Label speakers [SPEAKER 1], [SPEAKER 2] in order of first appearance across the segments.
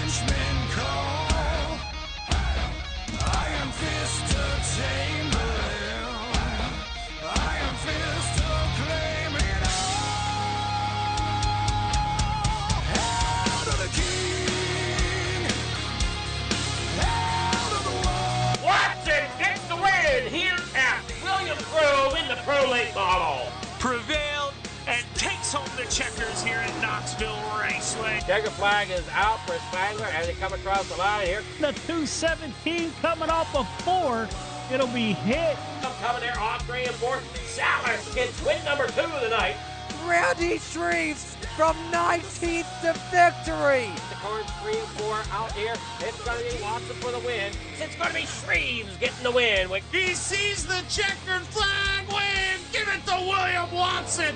[SPEAKER 1] Frenchmen call. I am Fister Chamberlain. I am Fister claiming all. Hail to the king. Hail to the world.
[SPEAKER 2] Watson gets the win here at Williams Grove in the Pro Late Model.
[SPEAKER 3] Prevailed and takes home the checkers here at Knoxville Raceway.
[SPEAKER 2] Checker flag is out for Spangler as they come across the line here.
[SPEAKER 4] The 217 coming off of 4. It'll be hit.
[SPEAKER 2] Coming there off 3 and 4. Salas gets win number 2 of the night.
[SPEAKER 5] Randy Shreves from 19th to victory.
[SPEAKER 2] The cars 3 and 4 out here. It's going to be Watson for the win. It's going to be Shreves getting the win.
[SPEAKER 3] He sees the checkered flag win. Give it to William Watson.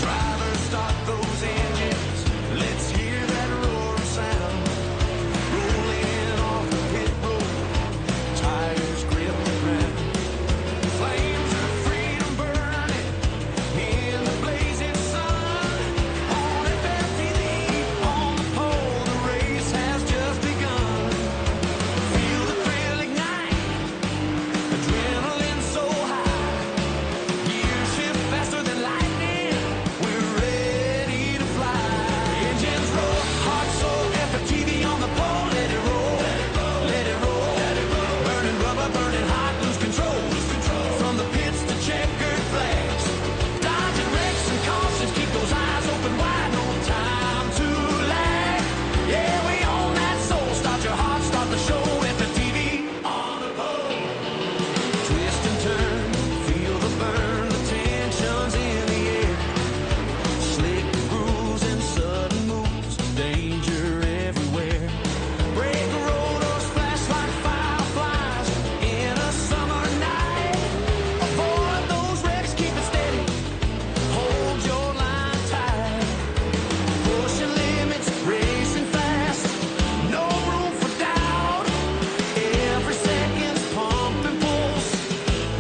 [SPEAKER 1] Drivers, start those engines. Let's hear that roaring sound. Rolling off the pit road. Tires grip the ground. Flames of freedom burning in the blazing sun. On FFTV, on the pole, the race has just begun. Feel the thrill ignite. Adrenaline so high. Gears shift faster than lightning. We're ready to fly. Engines roar, hearts soar, FFTV on the pole. Let it roll, let it roll, let it roll. Burning rubber, burning hot, lose control. From the pits to checkered flags. Dodging wrecks and cautions, keep those eyes open wide. No time to lag. Yeah, we own that soul. Start your heart, start the show. FFTV on the pole. Twist and turn, feel the burn, the tension's in the air. Slick grooves and sudden moves, danger everywhere. Break the road or splash like fireflies in a summer night. Avoid those wrecks, keep it steady, hold your line tight. Pushing limits, racing fast, no room for doubt. Every second's pump and pulse.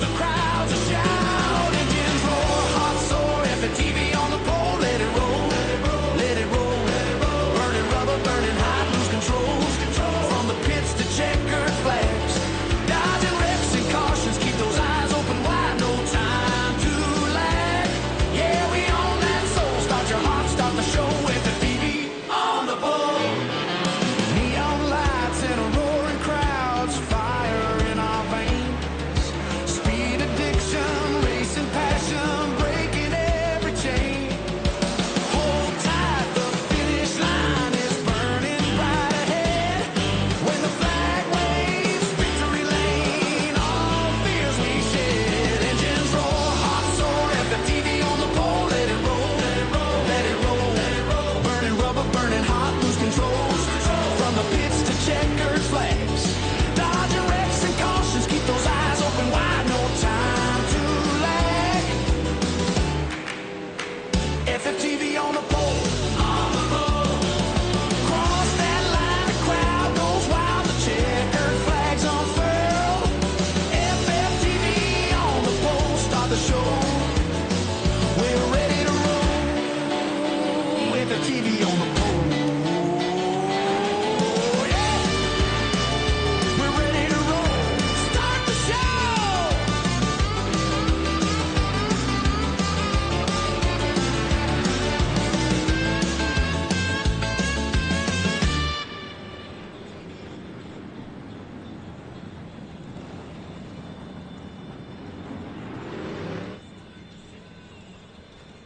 [SPEAKER 1] The crowds are shout, engines roar, hearts soar, FFTV on the pole, let it roll, let it roll, let it roll. Burning rubber, burning hot, lose control. From the pits to checkered flags. Dodging wrecks and cautions, keep those eyes open wide, no time to lag. Yeah, we own that soul, start your heart, start the show, FFTV on the pole. Neon lights and roaring crowds, fire in our veins. Speed addiction, racing passion, breaking every chain. Hold tight, the finish line is burning right ahead. When the flag waves, victory lane, all fears we shed. Engines roar, hearts soar, FFTV on the pole, let it roll, let it roll, let it roll, let it roll. Burning rubber, burning hot, lose control. From the pits to checkered flags. Dodging wrecks and cautions, keep those eyes open wide, no time to lag. FFTV on the pole, on the pole. Cross that line, the crowd goes wild, the checkered flags unfurl. FFTV on the pole, start the show. We're ready to roll. FFTV on the pole. Yeah. We're ready to roll. Start the show.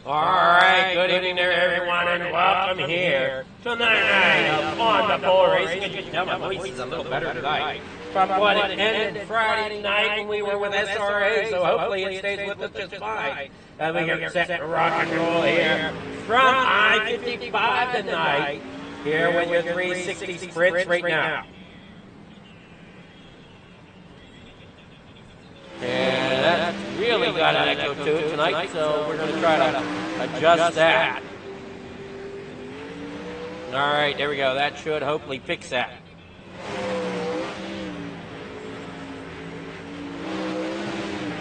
[SPEAKER 2] All right, good evening there, everyone, and welcome here to another night of On the Pole Racing. As you can tell, my voice is a little better tonight. From what it ended Friday night when we were with SRA, so hopefully it stays with us just fine. And we get set to rock and roll here from I-55 tonight, here with your 360 sprints right now. And that's side of Echo 2 tonight, so we're going to try to adjust that. All right, there we go. That should hopefully fix that.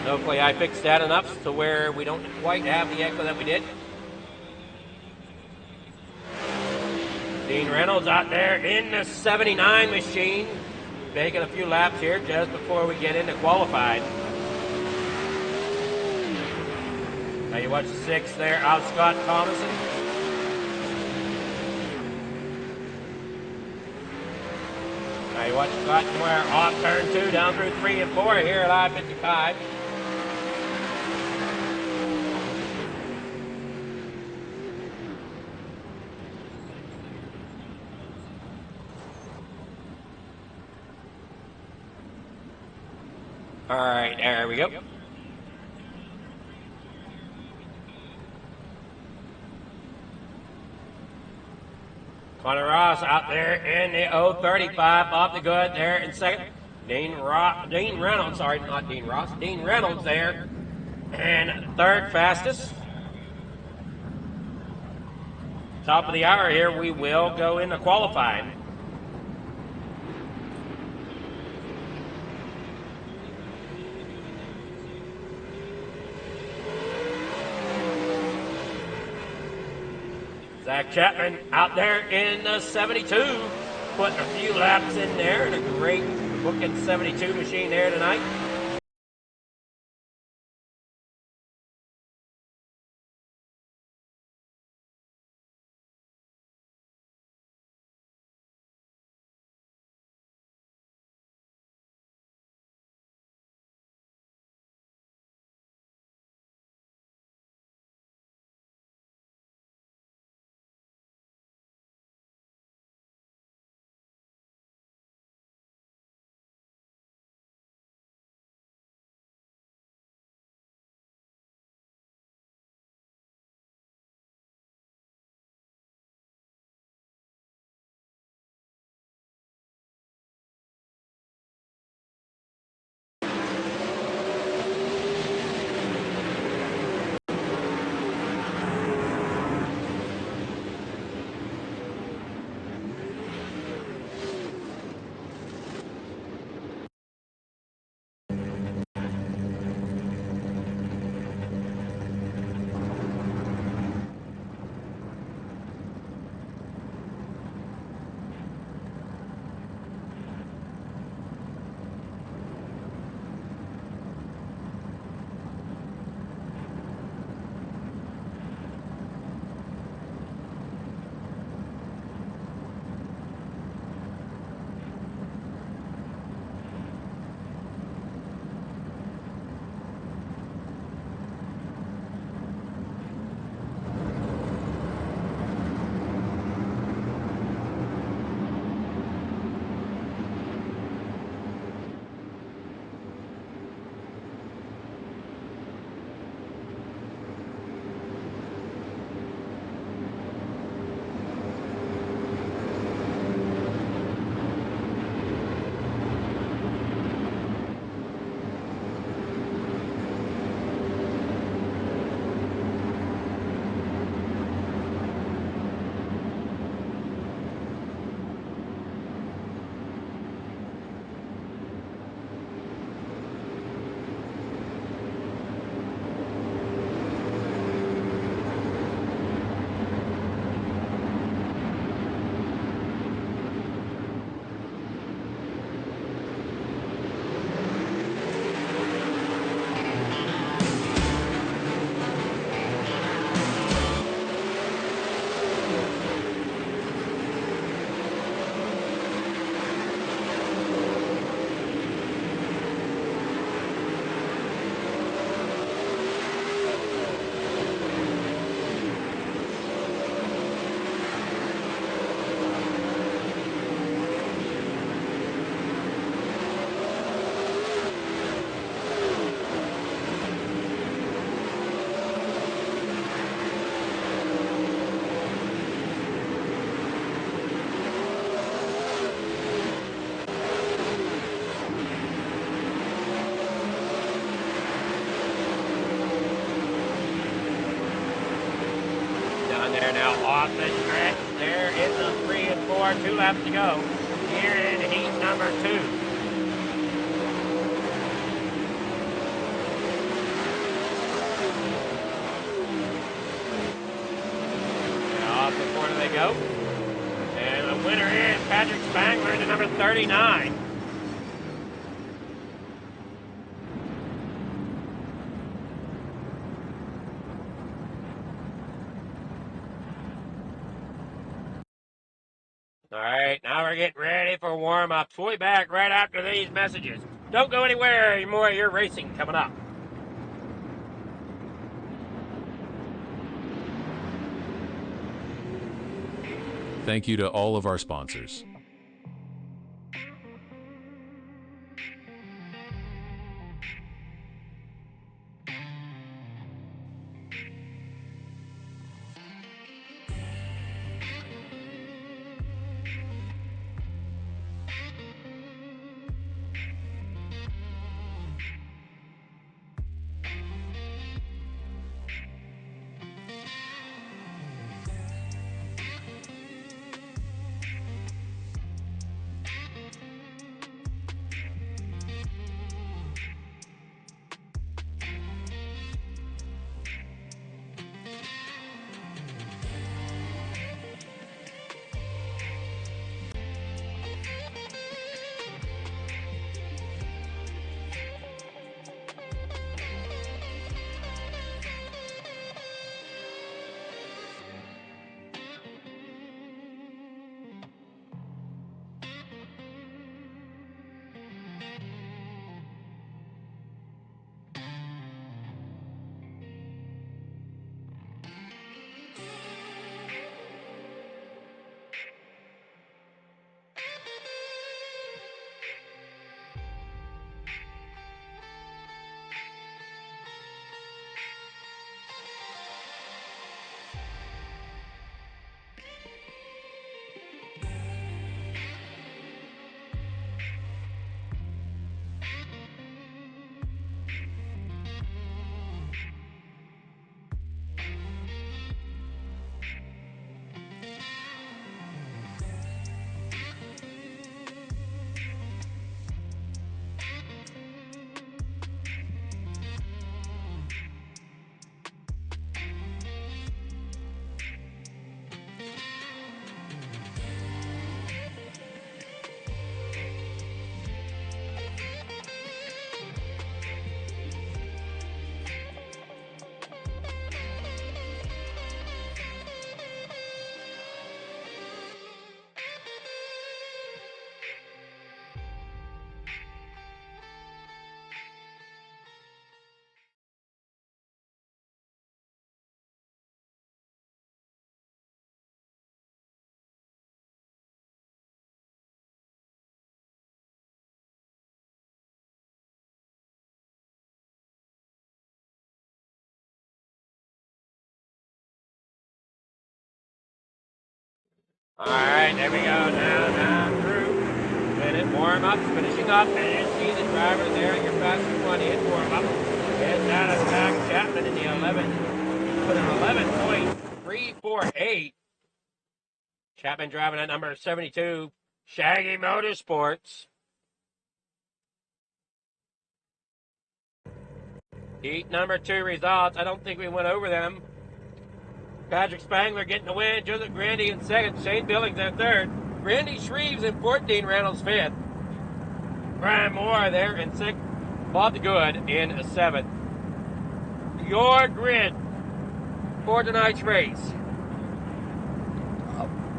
[SPEAKER 2] Hopefully I fixed that enough to where we don't quite have the echo that we did. Dean Reynolds out there in the 79 machine, making a few laps here just before we get into qualified. Now you watch the 6 there of Scott Thomason. Now you watch Scott somewhere off turn 2 down through 3 and 4 here at I-55. All right, there we go. Connor Ross out there in the 035 off the good there in second. Dean Reynolds, sorry, not Dean Ross. Dean Reynolds there and third fastest. Top of the hour here, we will go into qualifying. Zach Chapman out there in the 72, putting a few laps in there, and a great looking 72 machine there tonight. They're now off the stretch. They're in the 3 and 4, 2 laps to go. Here in heat number 2. Now off the corner they go. And the winner is Patrick Spangler into number 39. All right, now we're getting ready for warm-ups. We'll be back right after these messages. Don't go anywhere. More of your racing coming up.
[SPEAKER 6] Thank you to all of our sponsors.
[SPEAKER 2] All right, there we go. Now through. Minute warm-ups, finishing up. And you see the driver there, your fastest one in warm-up. It's out of Zach Chapman in the 11. Put an 11.348. Chapman driving at number 72. Shaggy Motorsports. Heat number 2 results. I don't think we went over them. Patrick Spangler getting the win. Joseph Grandy in second. Shane Billings in third. Randy Shreves in 14. Reynolds fifth. Brian Moore there in sixth. Bob the Good in seventh. Your grid for tonight's race.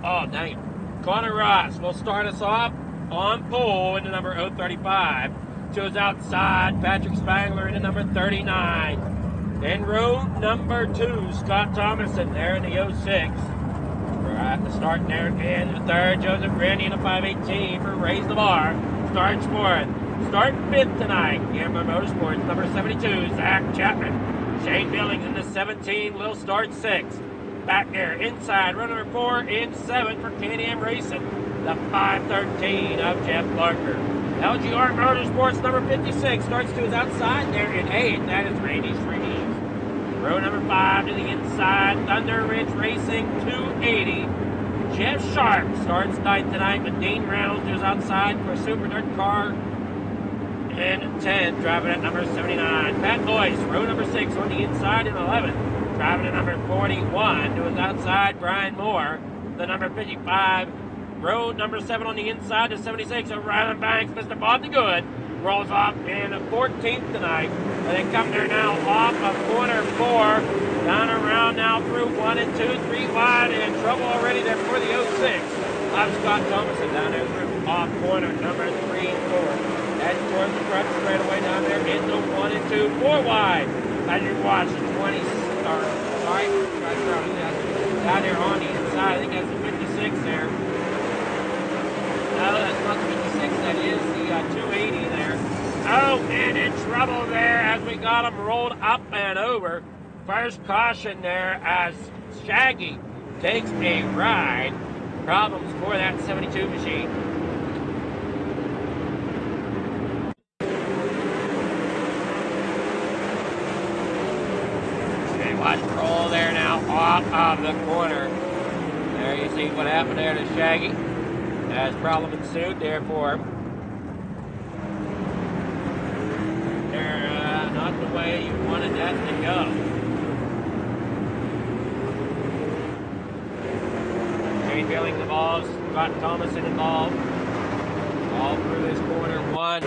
[SPEAKER 2] Oh, dang it. Connor Ross will start us off on pole into number 035. Goes outside. Patrick Spangler into number 39. In row number 2, Scott Thomason there in the 06. Right, the start there in the third. Joseph Grandy in the 518 for Raise the Bar. Starts fourth. Start fifth tonight. Gambler Motorsports, number 72, Zach Chapman. Shane Billings in the 17 will start sixth. Back there inside, row number 4 in 7 for Can-Am Racing. The 513 of Jeff Barker. LGR Motorsports, number 56, starts to his outside there in 8th. That is Randy Shreves. Row number 5 to the inside. Thunder Ridge Racing 280. Jeff Sharp starts 9th tonight, but Dean Reynolds is outside for a Super Dirt car. And 10, driving at number 79. Pat Boyce, row number 6 on the inside in 11th. Driving at number 41 to his outside, Brian Moore. The number 55, row number 7 on the inside to 76 of Ryland Banks. Mr. Bob the Good rolls off in 14th tonight. And they come there now off of corner 4. Down around now through 1 and 2, 3 wide, and in trouble already there for the 06. I'm Scott Thomason down there through off corner number 3 and 4. Heading towards the front straightaway down there into 1 and 2, 4 wide. As you watch the 20, down there on the inside, I think that's the 56 there. No, that's not the 56, that is the 280 there. Oh, and in trouble there as we got them rolled up and over. First caution there as Shaggy takes a ride. Problems for that 72 machine. Watch roll there now off of the corner. There you see what happened there to Shaggy. As problem ensued there for him. They're not the way you wanted that to go. Shane Billings involved, Scott Thomason involved. All through this corner 1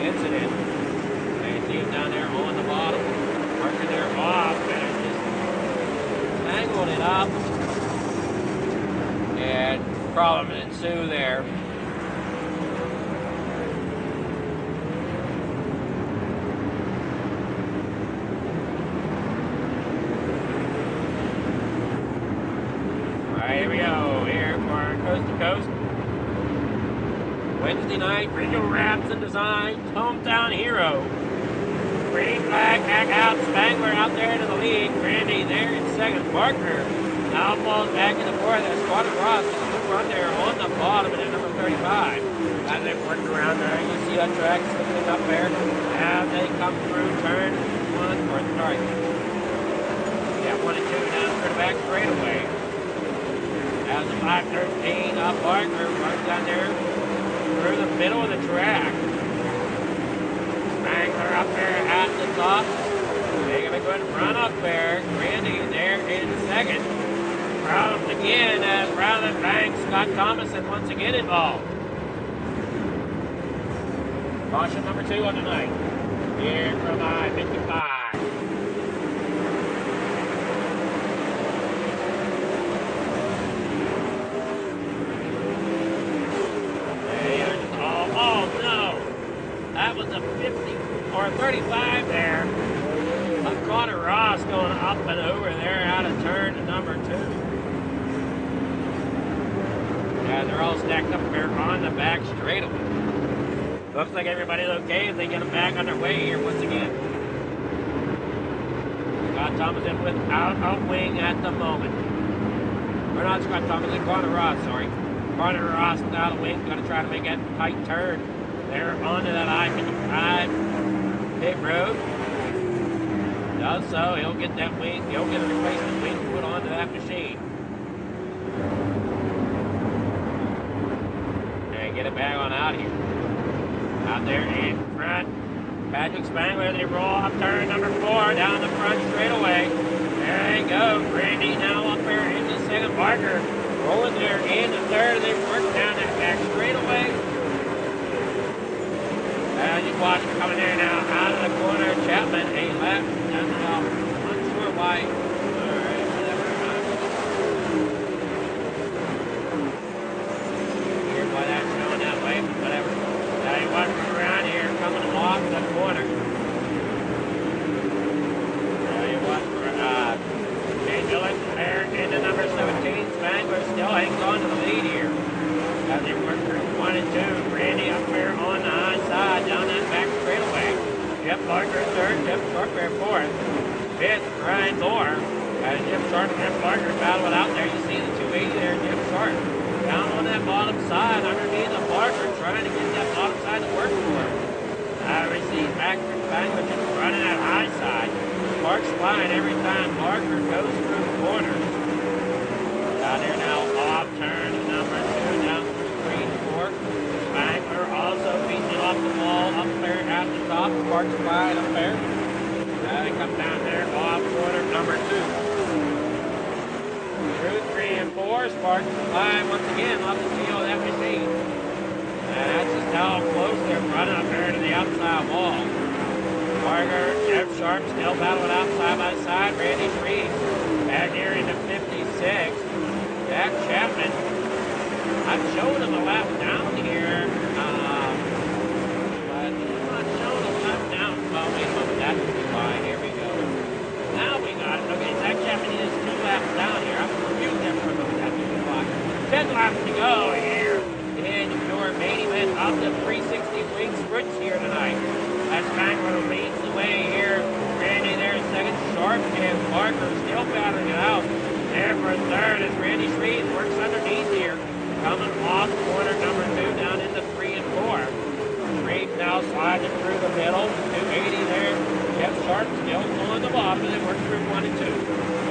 [SPEAKER 2] incident. They see him down there on the bottom. Marking there off. Angled it up, and problem ensue there. Right, here we go, here for Coast to Coast. Wednesday night, Regional Wraps and Design, Hometown Hero. Green flag, back out, Spangler out there to the lead. Randy there in second. Barker now falls back in the fourth. That's Squadron Ross with a good run there on the bottom and at number 35. As they work around there, you see that track slipping up there. As they come through turn 1, or sorry. Yeah, 1 and 2 down for the back straightaway. As the 513 up Barker runs down there through the middle of the track. Spangler up there at the top. Taking a good run up there. Randy there in second. Problems again as Ryland Banks, Scott Thomason once again involved. Caution number 2 on the night. Here from I-55. Oh no! That was a 50 or a 35 there. Connor Ross going up and over there out of turn to number 2. Yeah, they're all stacked up there on the back straightaway. Looks like everybody's okay as they get them back on their way here once again. Scott Thomason without a wing at the moment. Or not Scott Thomason, Connor Ross, sorry. Connor Ross without a wing, going to try to make that tight turn there onto that I-55 pit road. Does so, he'll get that wing, he'll get a replacement wing put onto that machine. And get it back on out here. Out there in front, Patrick Spangler, they roll up turn number 4 down the front straightaway. There they go, Randy now up there into second, Barker rolling there into third, they work down that back straightaway. As you watch him coming there now out of the corner, Chapman, a left, I'm unsure why. Alright, whatever. Here's why that's showing that way, but whatever. Now you watch him around here coming off the corner. Now you watch for Jay Dillon there into number 17. Spangler still hangs on to the lead here. As they work through 1 and 2, Randy up there on the high side, down that back straightaway. Jeff Barker third, Jeff Sharper fourth. Fifth, Brian Moore. As Jeff Sharp and Jeff Barker battle it out there. You see the 280 there, Jeff Sharp. Down on that bottom side, underneath the Barker, trying to get that bottom side to work for him. We see back from Spangler just running that high side. Barker sparks flying every time Barker goes through corners. Down there now, off turn number 2, down through 3 and 4. Spangler also beating it off the wall up there at the top. Sparks flying up there. They come down there off corner number 2. Through 3 and 4, Sparks flying once again off the field that we see. And that's just how close they're running up there to the outside wall. Barker, Jeff Sharp still battling out side by side. Randy Shreve back here into 56. Jack Chapman, I'm showing him a lap down here, but he's not showing a lap down. Well, wait a moment, that would be fine. Here we go. Now we got it. Okay, Zach Chapman is 2 laps down here. I'm confused there for a moment. That would be fine. 10 laps to go here in your main event of the 360 wing sprints here tonight. That's Spangler leads the way here. Randy there in second. Sharp and Barker still battling it out. There for third as Randy Shreve works underneath here. Coming off corner number 2 down into 3 and 4. Shreve now sliding through the middle. 280 there. Jeff Sharp still on the bottom and then works through 1 and 2.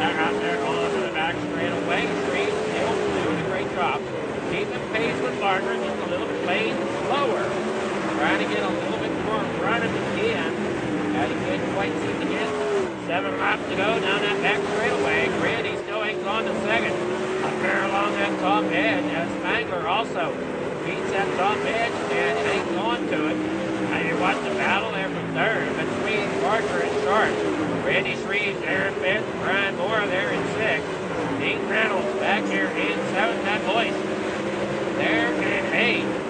[SPEAKER 2] Back out there onto the back straight away. Shreve still doing a great job. Keeping pace with Barker, just a little bit lane slower. Trying to get a little bit more run at the end. He couldn't quite seem to get 7 laps to go down that back straightaway. Randy still hangs on to second. Up there along that top edge as Spangler also beats that top edge and hangs on to it. Now you watch the battle there from third between Barker and Sharp. Randy Shreve there in fifth. Brian Moore there in sixth. Dean Reynolds back here in seventh. That voice there in eighth.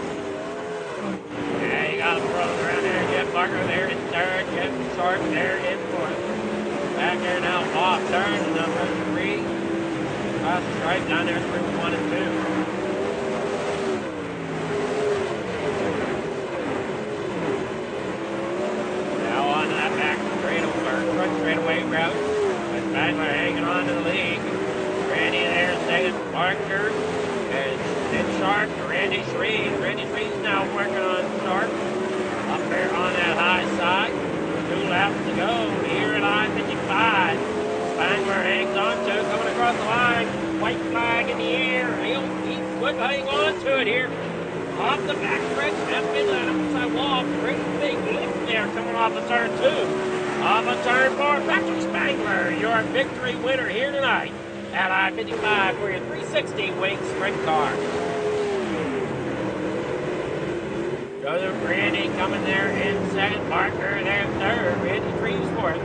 [SPEAKER 2] Yeah, you got him thrown around there. Jeff Barker there in third. Jeff Sharp there in fourth. Back there now, off turn to number 3. Across the stripe down there through 1 and 2. Now on to that back front straightaway route. With Spangler hanging on to the lead. Randy there second. Barker and then Sharp to Randy Shreve. Randy Shreve's now working on Sharp. Up there on that high side. 2 laps to go here at I-55. Spangler hangs on to it, coming across the line. White flag in the air. He would hang on to it here. Off the back stretch, up into that outside wall. Great big lift there coming off of turn 2. Off of turn 4, Patrick Spangler, your victory winner here tonight at I-55 for your 360 wing sprint car. Joseph Randy coming there in second. Barker there in third. Randy Shreve's fourth.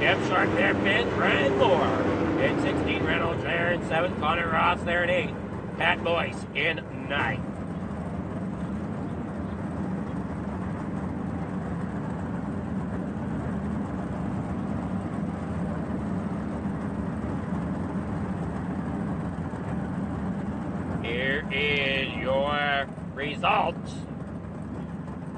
[SPEAKER 2] Jeff Sharp there fifth. Brian Moore in 16. Reynolds there in seventh. Connor Ross there in eighth. Pat Boyce in ninth. Here is your results.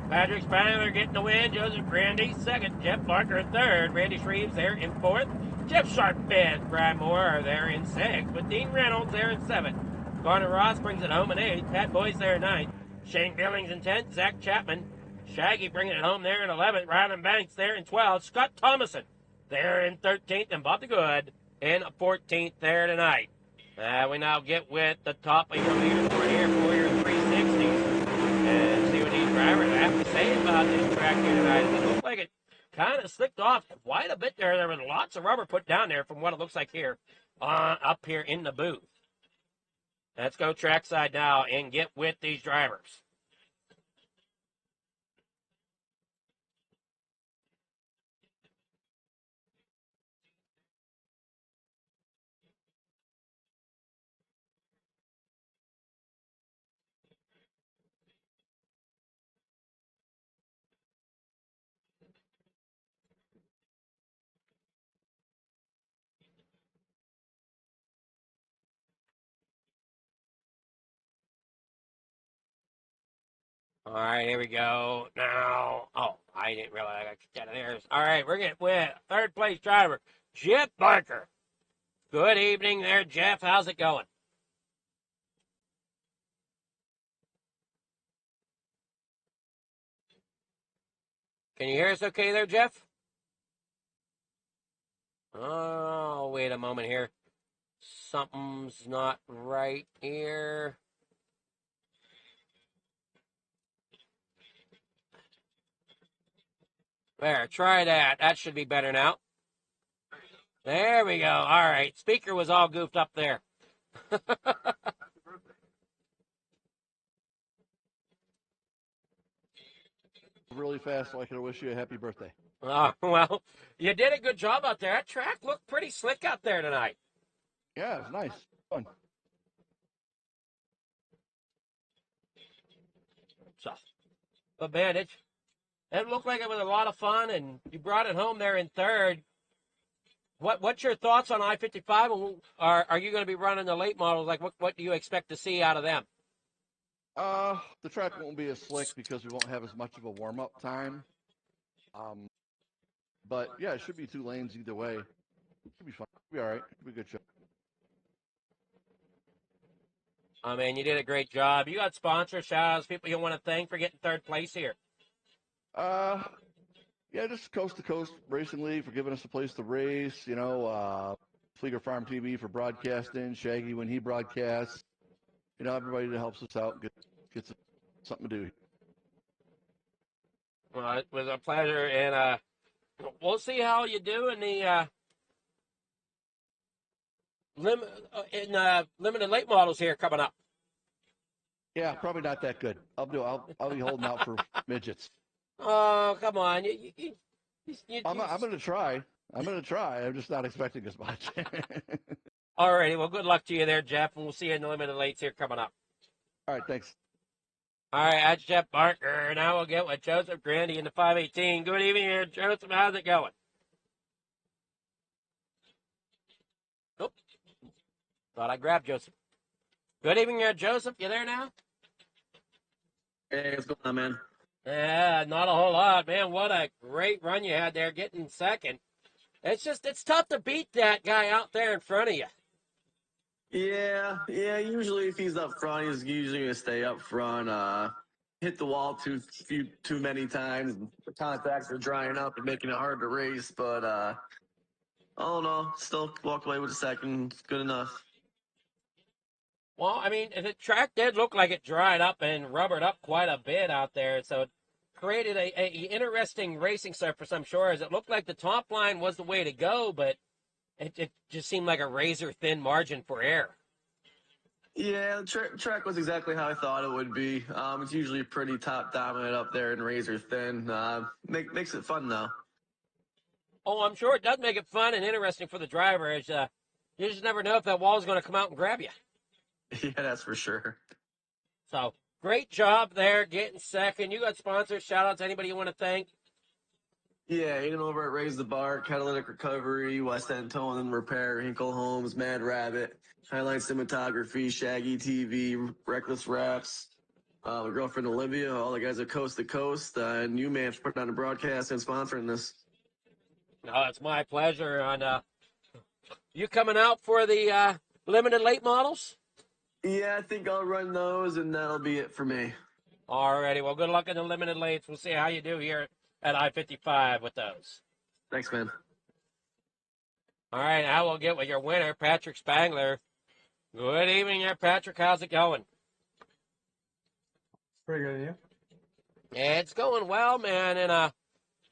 [SPEAKER 2] Patrick Spangler getting the win. Joseph Randy second. Jeff Barker third. Randy Shreves there in fourth. Jeff Sharp fifth. Brian Moore there in sixth. With Dean Reynolds there in seventh. Connor Ross brings it home in eighth. Pat Boyce there in ninth. Shane Billings in 10th. Zach Chapman. Shaggy bringing it home there in 11th. Rylan Banks there in 12th. Scott Thomason there in 13th. And Bob the Good in 14th there tonight. We now get with the top of your leaderboard here for your 360s. And see what these drivers have to say about this track here tonight. It looks like it kind of slipped off quite a bit there. There was lots of rubber put down there from what it looks like here up here in the booth. Let's go trackside now and get with these drivers. All right, here we go. Now, I didn't realize I got kicked out of there. All right, we're getting with third place driver, Jeff Barker. Good evening there, Jeff. How's it going? Can you hear us okay there, Jeff? Oh, wait a moment here. Something's not right here. There, try that. That should be better now. There we go. All right. Speaker was all goofed up there.
[SPEAKER 7] Really fast, so I can wish you a happy birthday.
[SPEAKER 2] Well, you did a good job out there. That track looked pretty slick out there tonight.
[SPEAKER 7] Yeah, it's nice. Fun.
[SPEAKER 2] So, but man, it looked like it was a lot of fun, and you brought it home there in third. What's your thoughts on I-55? Are you going to be running the late models? Like, what do you expect to see out of them?
[SPEAKER 7] The track won't be as slick because we won't have as much of a warm-up time. But yeah, it should be 2 lanes either way. It should be fun. It'll be all right. It'll be a good show.
[SPEAKER 2] I mean, you did a great job. You got sponsor shout-outs, people you want to thank for getting third place here.
[SPEAKER 7] Yeah, just Coast to Coast Racing League for giving us a place to race. You know, Flieger Farm TV for broadcasting. Shaggy when he broadcasts. You know, everybody that helps us out gets something to do.
[SPEAKER 2] Well, it was a pleasure, and we'll see how you do in the limited late models here coming up.
[SPEAKER 7] Yeah, probably not that good. I'll be holding out for midgets.
[SPEAKER 2] Oh, come on!
[SPEAKER 7] I'm going to try. I'm just not expecting as much.
[SPEAKER 2] All righty. Well, good luck to you there, Jeff, and we'll see you in the limited lates here coming up.
[SPEAKER 7] All right, thanks.
[SPEAKER 2] All right, that's Jeff Barker. Now we'll get with Joseph Grandy in the 518. Good evening here, Joseph. How's it going? Nope. Thought I grabbed Joseph. Good evening here, Joseph. You there now?
[SPEAKER 8] Hey, what's going on, man?
[SPEAKER 2] Yeah, not a whole lot, man. What a great run you had there, getting second. It's tough to beat that guy out there in front of you.
[SPEAKER 8] Yeah. Usually, if he's up front, he's usually gonna stay up front. Hit the wall too many times. The contacts are drying up and making it hard to race. But I don't know. Still walk away with a second. It's good enough.
[SPEAKER 2] Well, I mean, the track did look like it dried up and rubbered up quite a bit out there, so it created a interesting racing surface, I'm sure, as it looked like the top line was the way to go, but it just seemed like a razor-thin margin for error.
[SPEAKER 8] Yeah, the track was exactly how I thought it would be. It's usually pretty top dominant up there and razor thin. Makes it fun though.
[SPEAKER 2] Oh, I'm sure it does make it fun and interesting for the driver, as you just never know if that wall is going to come out and grab you.
[SPEAKER 8] Yeah, that's for sure.
[SPEAKER 2] So, great job there, getting second. You got sponsors, shout-outs, anybody you want to thank?
[SPEAKER 8] Yeah, Aiden over at Raise the Bar, Catalytic Recovery, West End Towing and Repair, Hinkle Homes, Mad Rabbit, Highlight Cinematography, Shaggy TV, Reckless Wraps, my girlfriend Olivia, all the guys at Coast to Coast, and you, man, for putting on the broadcast and sponsoring this.
[SPEAKER 2] No, it's my pleasure. And you coming out for the limited late models?
[SPEAKER 8] Yeah, I think I'll run those, and that'll be it for me.
[SPEAKER 2] Alrighty, well, good luck in the limited lates. We'll see how you do here at I-55 with those.
[SPEAKER 8] Thanks, man.
[SPEAKER 2] All right, now we'll get with your winner, Patrick Spangler. Good evening there, Patrick. How's it going?
[SPEAKER 9] Pretty good, you?
[SPEAKER 2] It's going well, man, and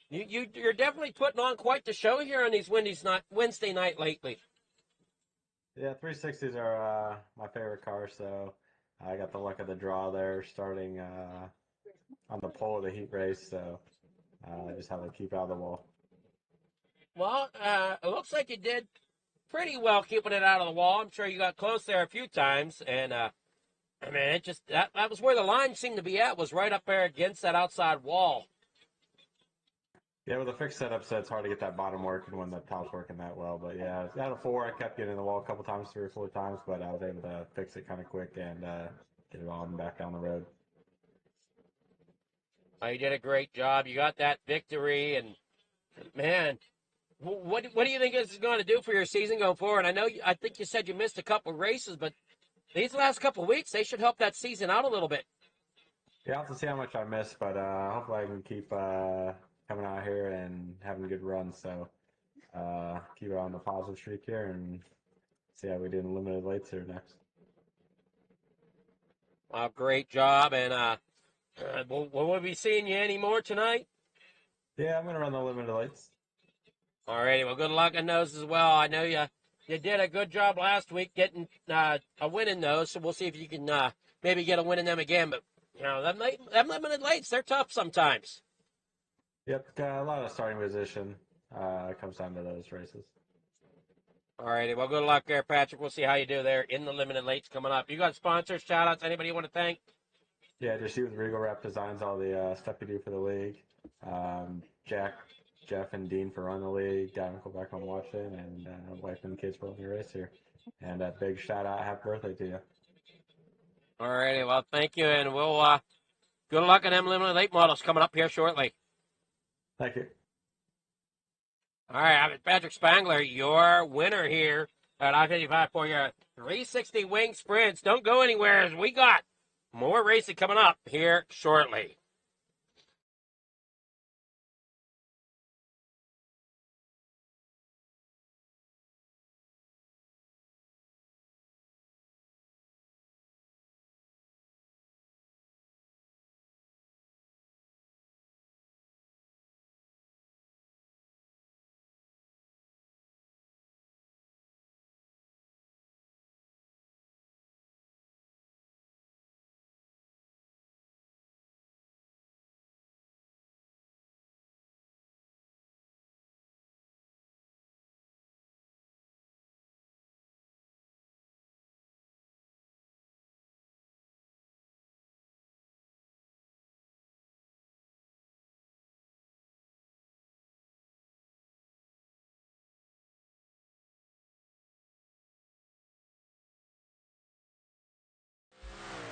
[SPEAKER 2] you're definitely putting on quite the show here on these Wednesday night lately.
[SPEAKER 9] Yeah, 360s are my favorite car, so I got the luck of the draw there starting on the pole of the heat race, so I just have to keep out of the wall.
[SPEAKER 2] Well, it looks like you did pretty well keeping it out of the wall. I'm sure you got close there a few times, and I mean, that was where the line seemed to be at, was right up there against that outside wall.
[SPEAKER 9] Yeah, with a fixed setup, so it's hard to get that bottom working when the top's working that well. But yeah, out of 4, I kept getting in the wall a couple times, 3 or 4 times, but I was able to fix it kind of quick and get it on back down the road.
[SPEAKER 2] You did a great job. You got that victory, and man, what do you think this is going to do for your season going forward? I think you said you missed a couple races, but these last couple of weeks, they should help that season out a little bit.
[SPEAKER 9] Yeah, I'll have to see how much I missed, but hopefully I can keep coming out here and having good runs. So keep it on the positive streak here and see how we do in limited lights here next.
[SPEAKER 2] Great job, and will we be seeing you any more tonight?
[SPEAKER 9] Yeah, I'm going to run the limited lights.
[SPEAKER 2] All righty, well, good luck on those as well. I know you did a good job last week getting a win in those, so we'll see if you can maybe get a win in them again. But, you know, them limited lights, they're tough sometimes.
[SPEAKER 9] Yep, got a lot of starting position comes down to those races.
[SPEAKER 2] All righty, well, good luck there, Patrick. We'll see how you do there in the limited lights coming up. You got sponsors, shout-outs, anybody you want to thank?
[SPEAKER 9] Yeah, just you with Regal Rep Designs, all the stuff you do for the league. Jeff and Dean for running the league, Gavin Quebec on watching, and wife and kids for running your race here. And a big shout out, happy birthday to you.
[SPEAKER 2] All righty, well, thank you, and we'll good luck on them limited late models coming up here shortly.
[SPEAKER 9] Thank you.
[SPEAKER 2] All right, I'm Patrick Spangler, your winner here at I-55 for your 360 wing sprints. Don't go anywhere, as we got more racing coming up here shortly.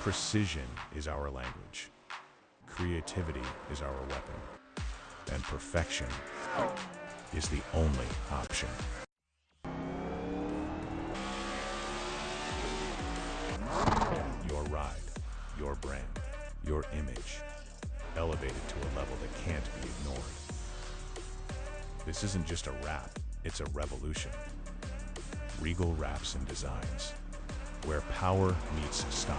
[SPEAKER 6] Precision is our language. Creativity is our weapon. And perfection is the only option. Your ride, your brand, your image, elevated to a level that can't be ignored. This isn't just a wrap, it's a revolution. Regal Wraps and Designs, where power meets style,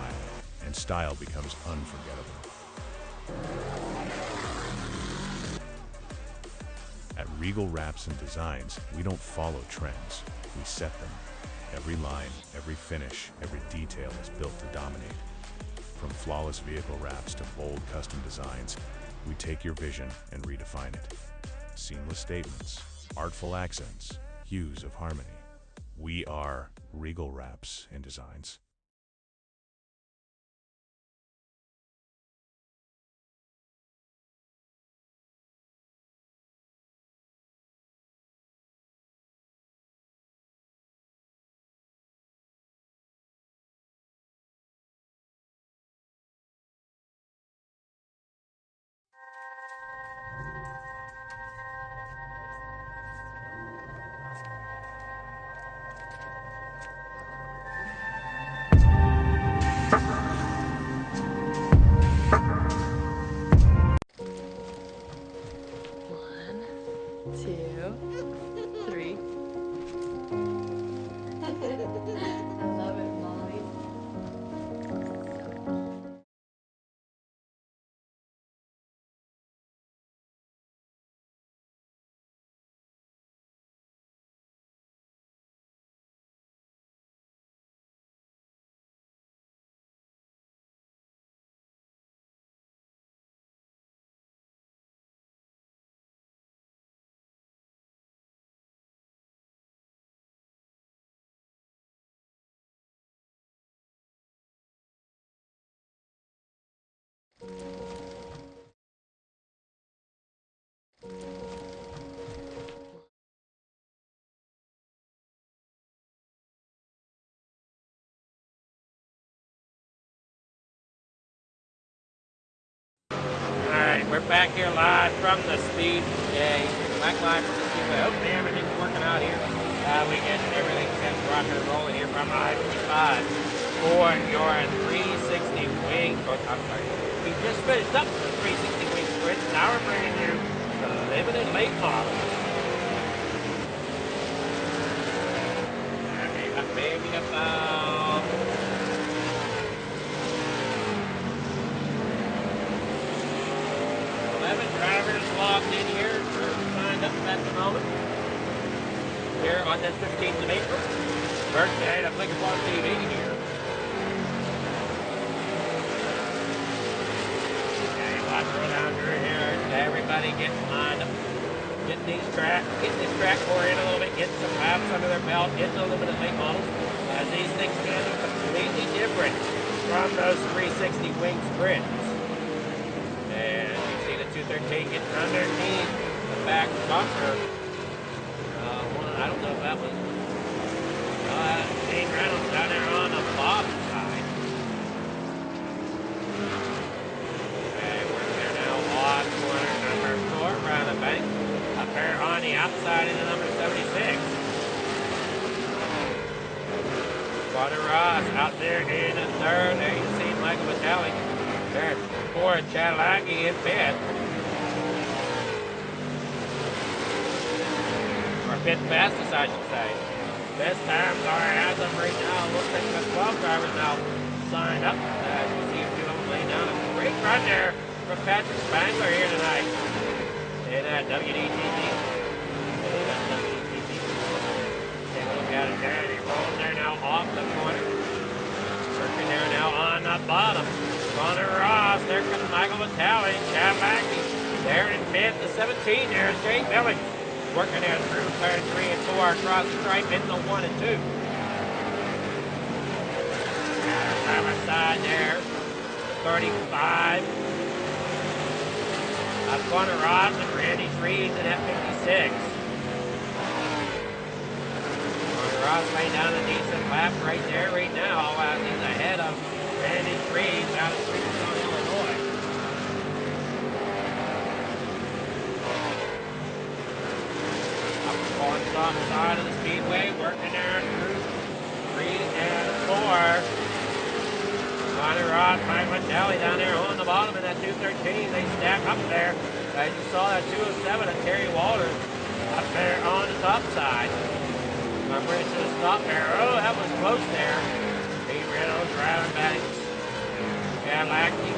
[SPEAKER 6] and style becomes unforgettable. At Regal Wraps and Designs, we don't follow trends, we set them. Every line, every finish, every detail is built to dominate. From flawless vehicle wraps to bold custom designs, we take your vision and redefine it. Seamless statements, artful accents, hues of harmony. We are Regal Wraps and Designs.
[SPEAKER 2] We're back here live from the Speedway. Back live from the Speedway. Hopefully everything's working out here. We get everything set rocking and rolling here from I-55 for your 360 wing. I'm sorry. We just finished up the 360 wing sprint. Now we're bringing you the limited late model. maybe about 11 drivers logged in here or signed up at the moment. Here on the 15th of April. Birthday of FFTV here. Okay, watch roll down through here. Everybody getting lined up. Getting this track oriented a little bit, getting some laps under their belt, getting a little bit of late models. As these things can be completely different from those 360 wing sprints. And you see the 213 getting underneath the back bumper. I don't know if that was Dean Reynolds down there on the bottom side. Okay, we're there now. Odd corner number 4, around the bank. Up there on the outside into number 76. Connor Ross out there in the third. There you see Michael Vitale. There, 4, Cadillaci in 5th. Or 5th fastest, I should say. Best times are as of right now. Looks like the 12 drivers now signed up. As you see a few of them laying down a great run there from Patrick Spangler here tonight. In that WDTV. Take a look at it there. He's rolling there now off the corner. Working there now on the bottom. Connor Ross. There comes Michael Vitale. Cadillaci. There in 5th. The 17 there is Jake Billings. Working there through turn 3 and 4 across the stripe into 1 and 2. Driver's side there. 35. Connor Ross and Randy Freeze in F56. Connor Ross laying down a decent lap right there, right now, as he's ahead of Randy Freeze out of Streetsville, Illinois. Up on the top side of the speedway, working there through 3 and 4. Connor Ross, Mike Vitale down there on the bottom in that 213. They stack up there. As you saw that 207 of Terry Walters up there on the top side. I'm ready to the stop there. Oh, that was close there. Pete Reynolds driving back. Cadillaci.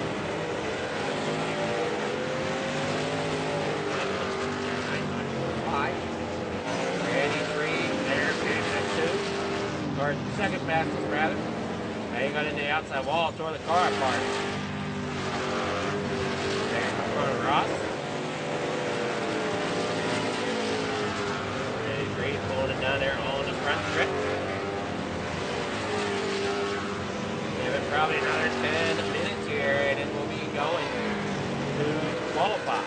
[SPEAKER 2] Randy Freeze there, in 2. Or second fastest, rather. He got into the outside wall, tore the car apart. There's Connor Ross. And Reed pulling it down there on the front strip. Give it probably another 10 minutes here, and it will be going to qualify.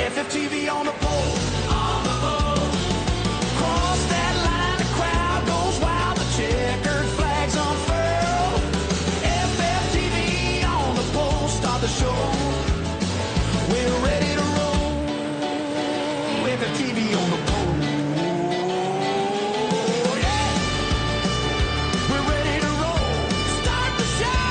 [SPEAKER 1] FFTV on the pole. Cross that line, the crowd goes wild, the checkered flags unfurl. FFTV on the pole, start the show. We're ready to roll. FFTV on the pole. Yeah. We're ready to roll. Start the show.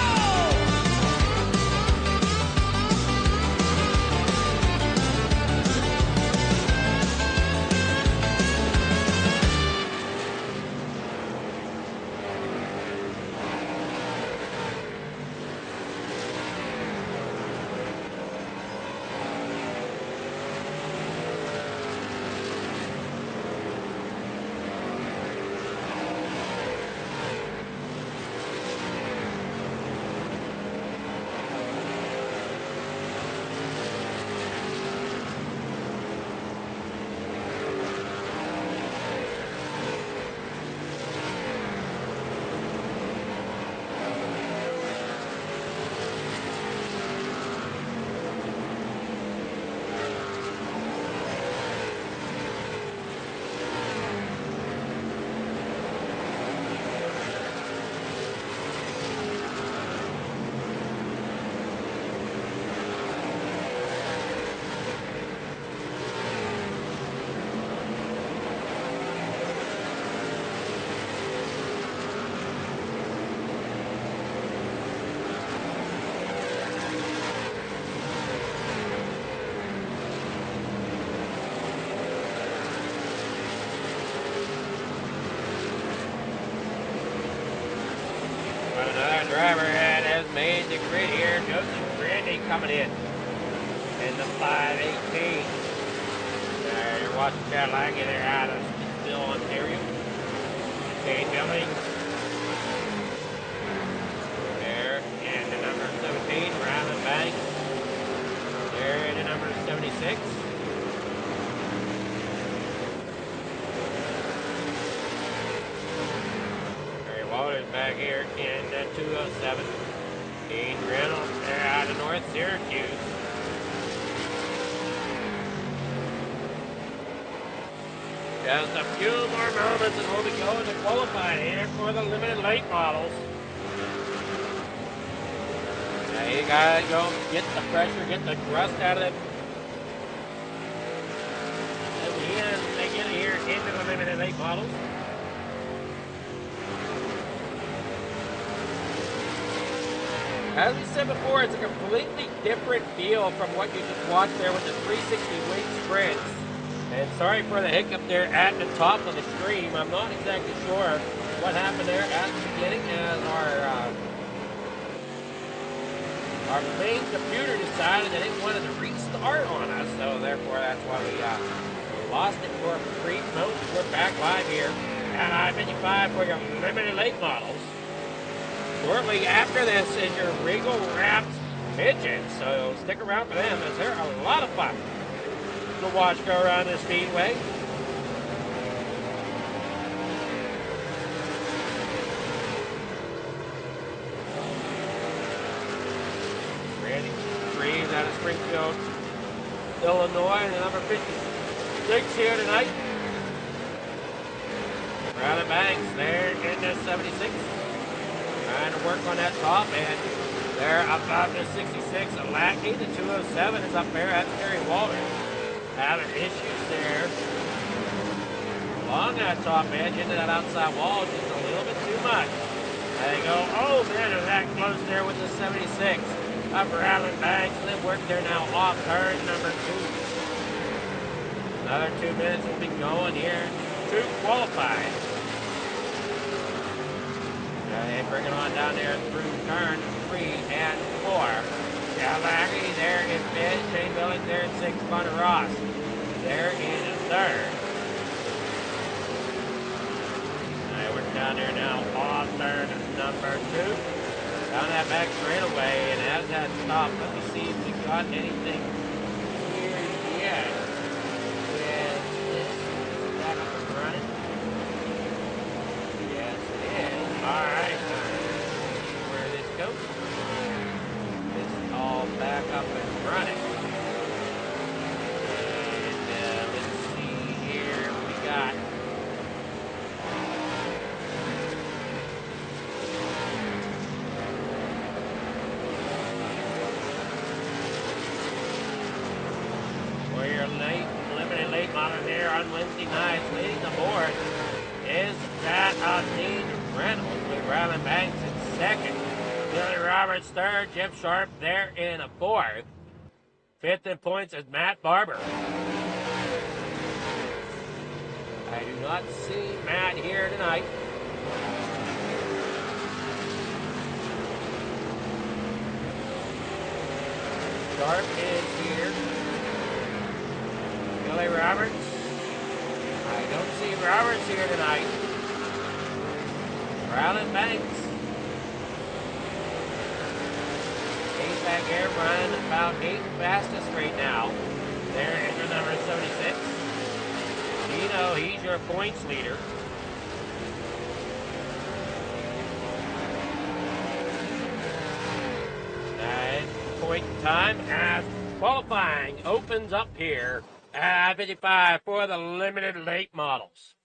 [SPEAKER 2] But another driver has made the grid here. Joseph Grandy coming in the 518. You're watching Cadillac in there out of Still, Ontario. Kane Billy. There in the number 17, Ryland Banks. There in the number 76. Walters back here in 207. Dean Reynolds, they're out of North Syracuse. Just a few more moments and we'll be going to qualify here for the limited late models. Now you gotta go get the pressure, get the rust out of it. And they get here into the limited late models. As we said before, it's a completely different feel from what you just watched there with the 360 wing sprints. And sorry for the hiccup there at the top of the stream. I'm not exactly sure what happened there at the beginning as our main computer decided that it wanted to restart on us. So therefore, that's why we lost it for a brief moment. We're back live here at I-55 for your limited late models. Shortly after this is your Regal Wrapped Midgets, so stick around for them as they're a lot of fun to watch go around the speedway. Randy Reeves out of Springfield, Illinois, the number 56 here tonight. Ryland Banks there in the 76. Trying to work on that top end. They're about the 66. Lackey, the 207 is up there. That's Terry Walters. Having issues there. Along that top edge into that outside wall just a little bit too much. They go, oh man, they're that close there with the 76. Up Ryland Banks. And then work there now off turn number 2. Another 2 minutes will be going here to qualify. And bring it on down there through turn 3 and 4. Galaghy there in 5th. Shane Billings there in 6th. Connor Ross there in 3rd. Alright, we're down there now off turn number 2. Down that back straightaway, and as that stop, let me see if we got anything here yet. With this back up and running. Yes, it is. Alright, where this goes. It's all back up and running. limited late model here on Wednesday nights. Leading the board is that of Dean Reynolds with Ryland Banks in second. Billy Roberts third. Jeff Sharp there in a fourth. Fifth in points is Matt Barber. I do not see Matt here tonight. Sharp is here. Billy Roberts. I don't see Roberts here tonight. Ryland Banks. He's back here running about 8th fastest right now. There in the number 76. You know he's your points leader. And point in time as qualifying opens up here at 55 for the limited late models.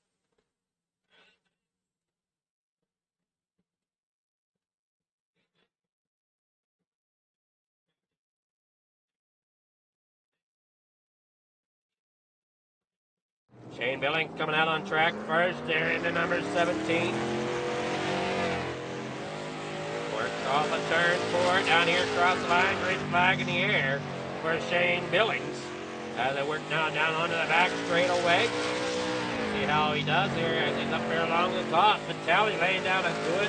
[SPEAKER 2] Shane Billings coming out on track first there in the number 17. Worked off a turn 4 down here across the line. Green flag in the air for Shane Billings. As they work now down onto the back straightaway. See how he does here as he's up there along the top. Vitale laying down a good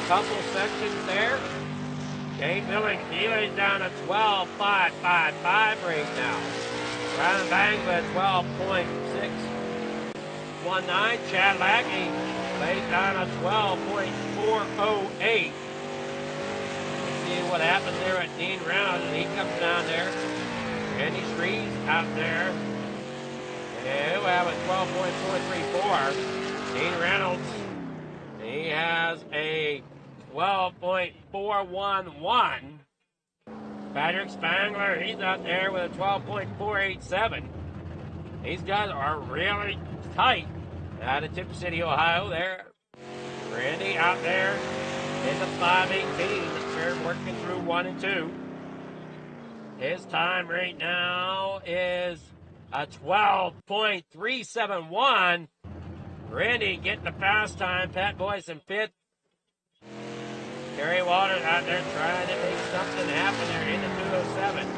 [SPEAKER 2] couple sections there. Shane Billings, he lays down a 12.555 right now. Ryland Bangs with 12.619. Chad Lackey lays down a 12.408. See what happens there at Dean Reynolds as he comes down there. Andy Streets out there. And he'll have a 12.434. Dean Reynolds, he has a 12.411. Patrick Spangler, he's out there with a 12.487. These guys are really tight out of Tip City, Ohio there. Randy out there in the 518. They're working through 1 and 2. His time right now is a 12.371. Randy getting the fast time. Pat Boyce in 5th. Terry Waters out there trying to make something happen there in the 207.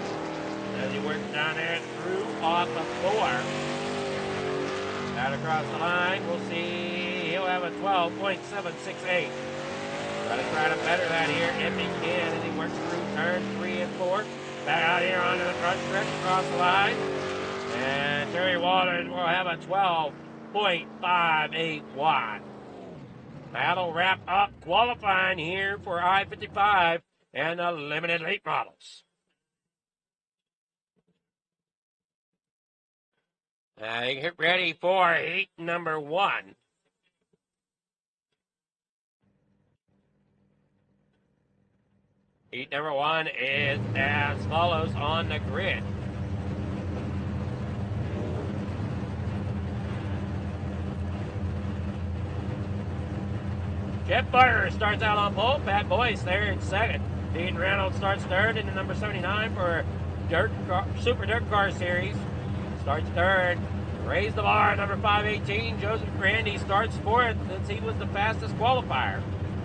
[SPEAKER 2] As he works down there through off of 4. Out across the line, we'll see he'll have a 12.768. Gotta try to better that here if he can as he works through turns 3 and 4. Back out here onto the front stretch across the line. And Terry Waters will have a 12.581. That'll wrap up qualifying here for I-55 and the limited late models. Get ready for heat number 1. Heat number 1 is as follows on the grid. Jeff Butter starts out on pole. Pat Boyce there in 2nd. Dean Reynolds starts 3rd in the number 79 for Super Dirt Car Series. Starts 3rd. Raised the bar, number 518. Joseph Randy starts 4th since he was the fastest qualifier.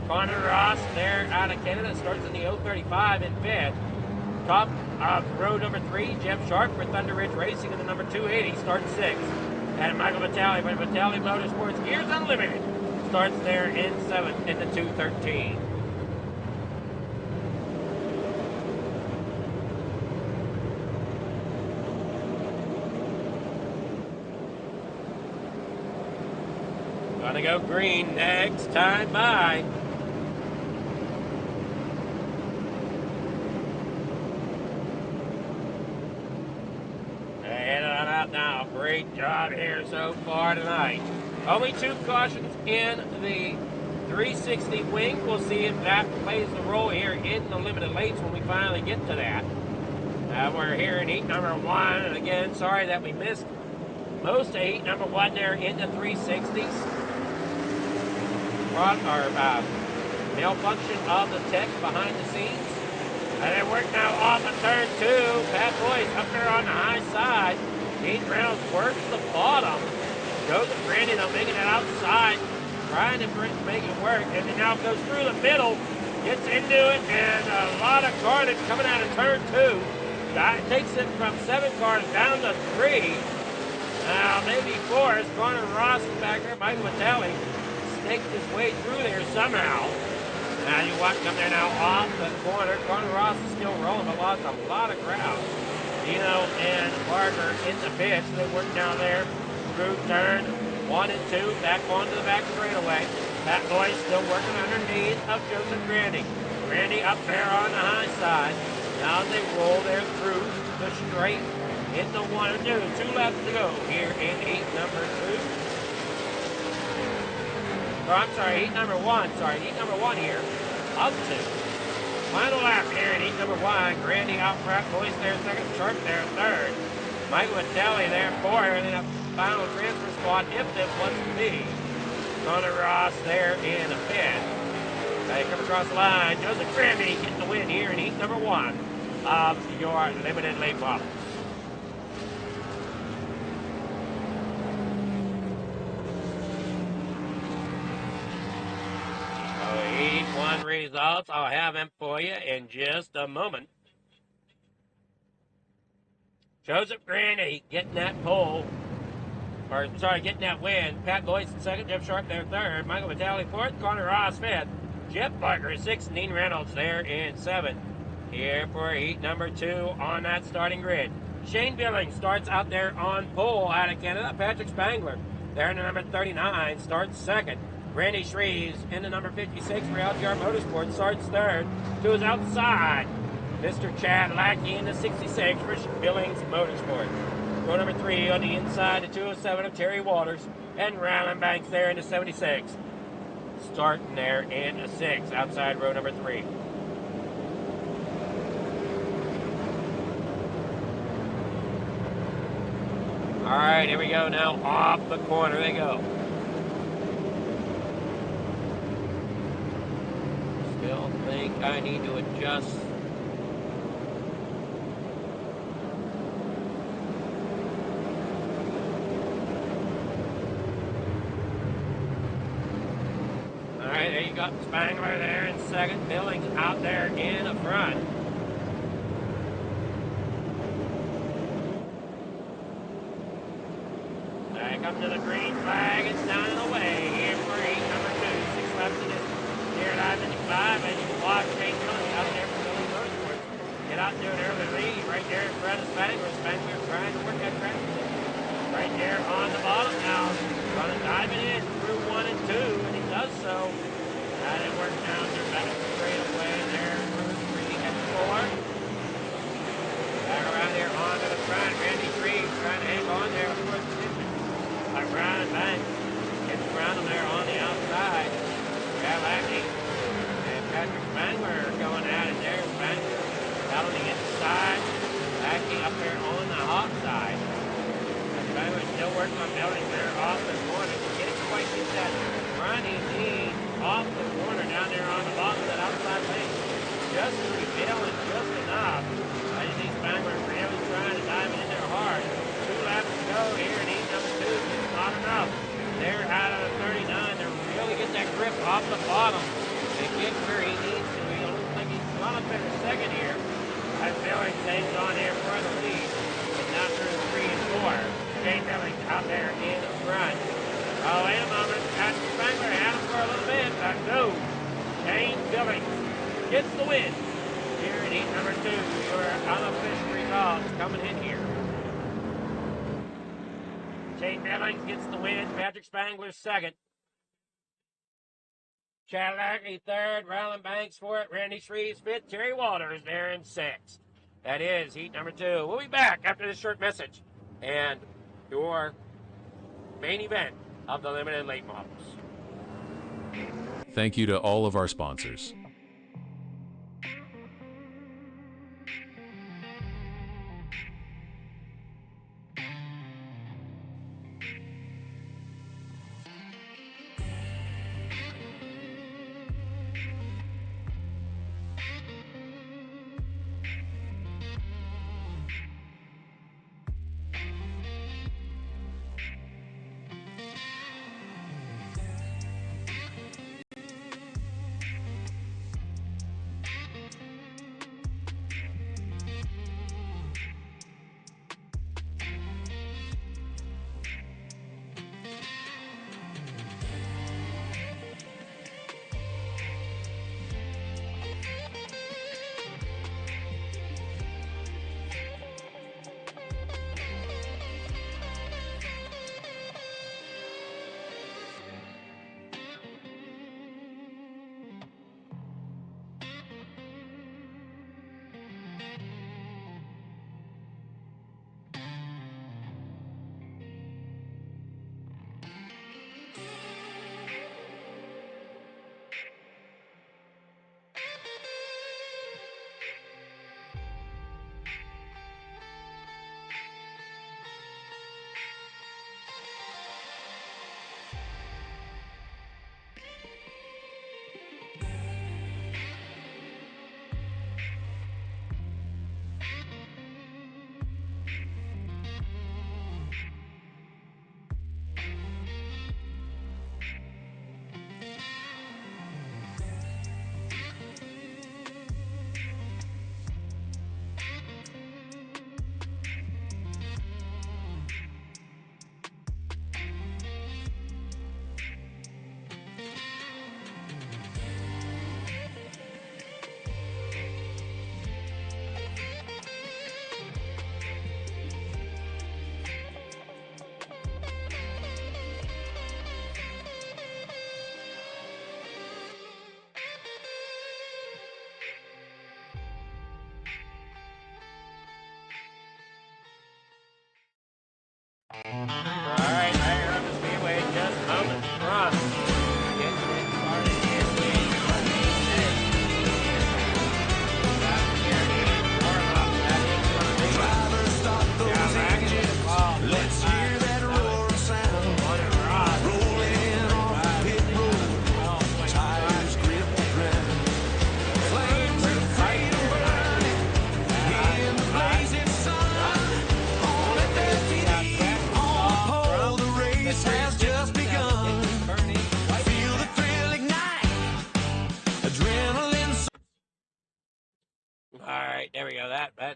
[SPEAKER 2] Connor Ross there out of Canada starts in the 035 in 5th. Top of row number 3, Jeff Sharp for Thunder Ridge Racing in the number 280 starts 6th. And Michael Vitale for Vitale Motorsports Gears Unlimited starts there in 7th in the 213. Gonna go green next time by. Heading on out now. Great job here so far tonight. Only 2 cautions in the 360 wing. We'll see if that plays a role here in the limited lates when we finally get to that. We're here in heat number 1, and again, sorry that we missed most of heat number 1 there in the 360s. Malfunction of the tech behind the scenes. And they work now off of turn 2. Pat Boyce up there on the high side. Dean Reynolds works the bottom. Joseph Randy now making it outside, trying to make it work, and it now goes through the middle, gets into it, and a lot of carnage coming out of turn 2. That takes it from 7 cars down to 3. Now maybe 4 as Connor Ross is back there. Michael Vitale staked his way through there somehow. Now you watch him there now off the corner. Connor Ross is still rolling, but lost a lot of ground. Dino and Parker in the pits. They work down there through turn 1 and 2, back onto the back straightaway. Pat Boy still working underneath of Joseph Grandy. Grandy up there on the high side. Now they roll there through the straight into 1 and 2. 2 laps to go here in heat number 2. Oh, I'm sorry, heat number 1. Sorry, heat number 1 here. Up 2. Final lap here in heat number 1. Grandy out front. Boyce there second. Sharp there third. Michael Vitale there fourth. And then a final transfer spot if this wants to be. Connor Ross there in a pit. They come across the line. Joseph Grandy getting the win here in heat number 1 of your limited late models. Heat 1 results. I'll have them for you in just a moment. Joseph Grandy getting that pole. Or, sorry, getting that win. Pat Boyce in second. Jeff Sharp there third. Michael Vitale fourth. Connor Ross fifth. Jeff Parker sixth. Dean Reynolds there in seventh. Here for heat number 2 on that starting grid. Shane Billings starts out there on pole out of Canada. Patrick Spangler there in the number 39 starts second. Randy Shreves in the number 56 for LGR Motorsports starts third. To his outside, Mr. Chad Lackey in the 66 for Billings Motorsports. Row number 3 on the inside, the 207 of Terry Waters. And Ryland Banks there in the 76. Starting there in the 6 outside row number 3. All right, here we go now. Off the corner they go. Still think I need to adjust. All right, there you got Spangler there in second. Billings out there in the front. Come to the green flag, it's down and away here for heat number 2. 6 laps in this here at I-55, and you can watch Shane Billings out there for Billings Motorsports. Get out there an early lead right there in front of Spangler. Spangler trying to work that track position. Right there on the bottom now, gonna dive it in through 1 and 2, and he does so. And it works down to back straight away there through 3 and 4. Back around here onto the front. Randy Shreves trying to hang on there for the position. Ryland Banks gets around him there on the outside. Chad Lackey and Patrick Spangler going at it there. Spangler out on the inside. Lackey up there on the hot side. Spangler still working on Billings there off the corner. Getting quite get that running lead off the corner down there on the bottom of that outside lane. Just to reveal it just enough. I see Spangler really trying to dive it in there hard. 2 laps to go here in heat number 2. It's not enough. They're out of the 39. They're really getting that grip off the bottom. They get where he needs to. He looks like he's gone up in the second here. As Billings hangs on here for the lead. It's now through 3 and 4. Shane Billings out there in the front. Oh, wait a moment. Patrick Spangler had him for a little bit, but no. Shane Billings gets the win here in heat number 2. Your unofficial results coming in here. Shane Billings gets the win. Patrick Spangler second. Chad Lackey third. Ryland Banks fourth. Randy Shreves fifth. Terry Waters there in sixth. That is heat number 2. We'll be back after this short message and your main event of the limited late models.
[SPEAKER 6] Thank you to all of our sponsors.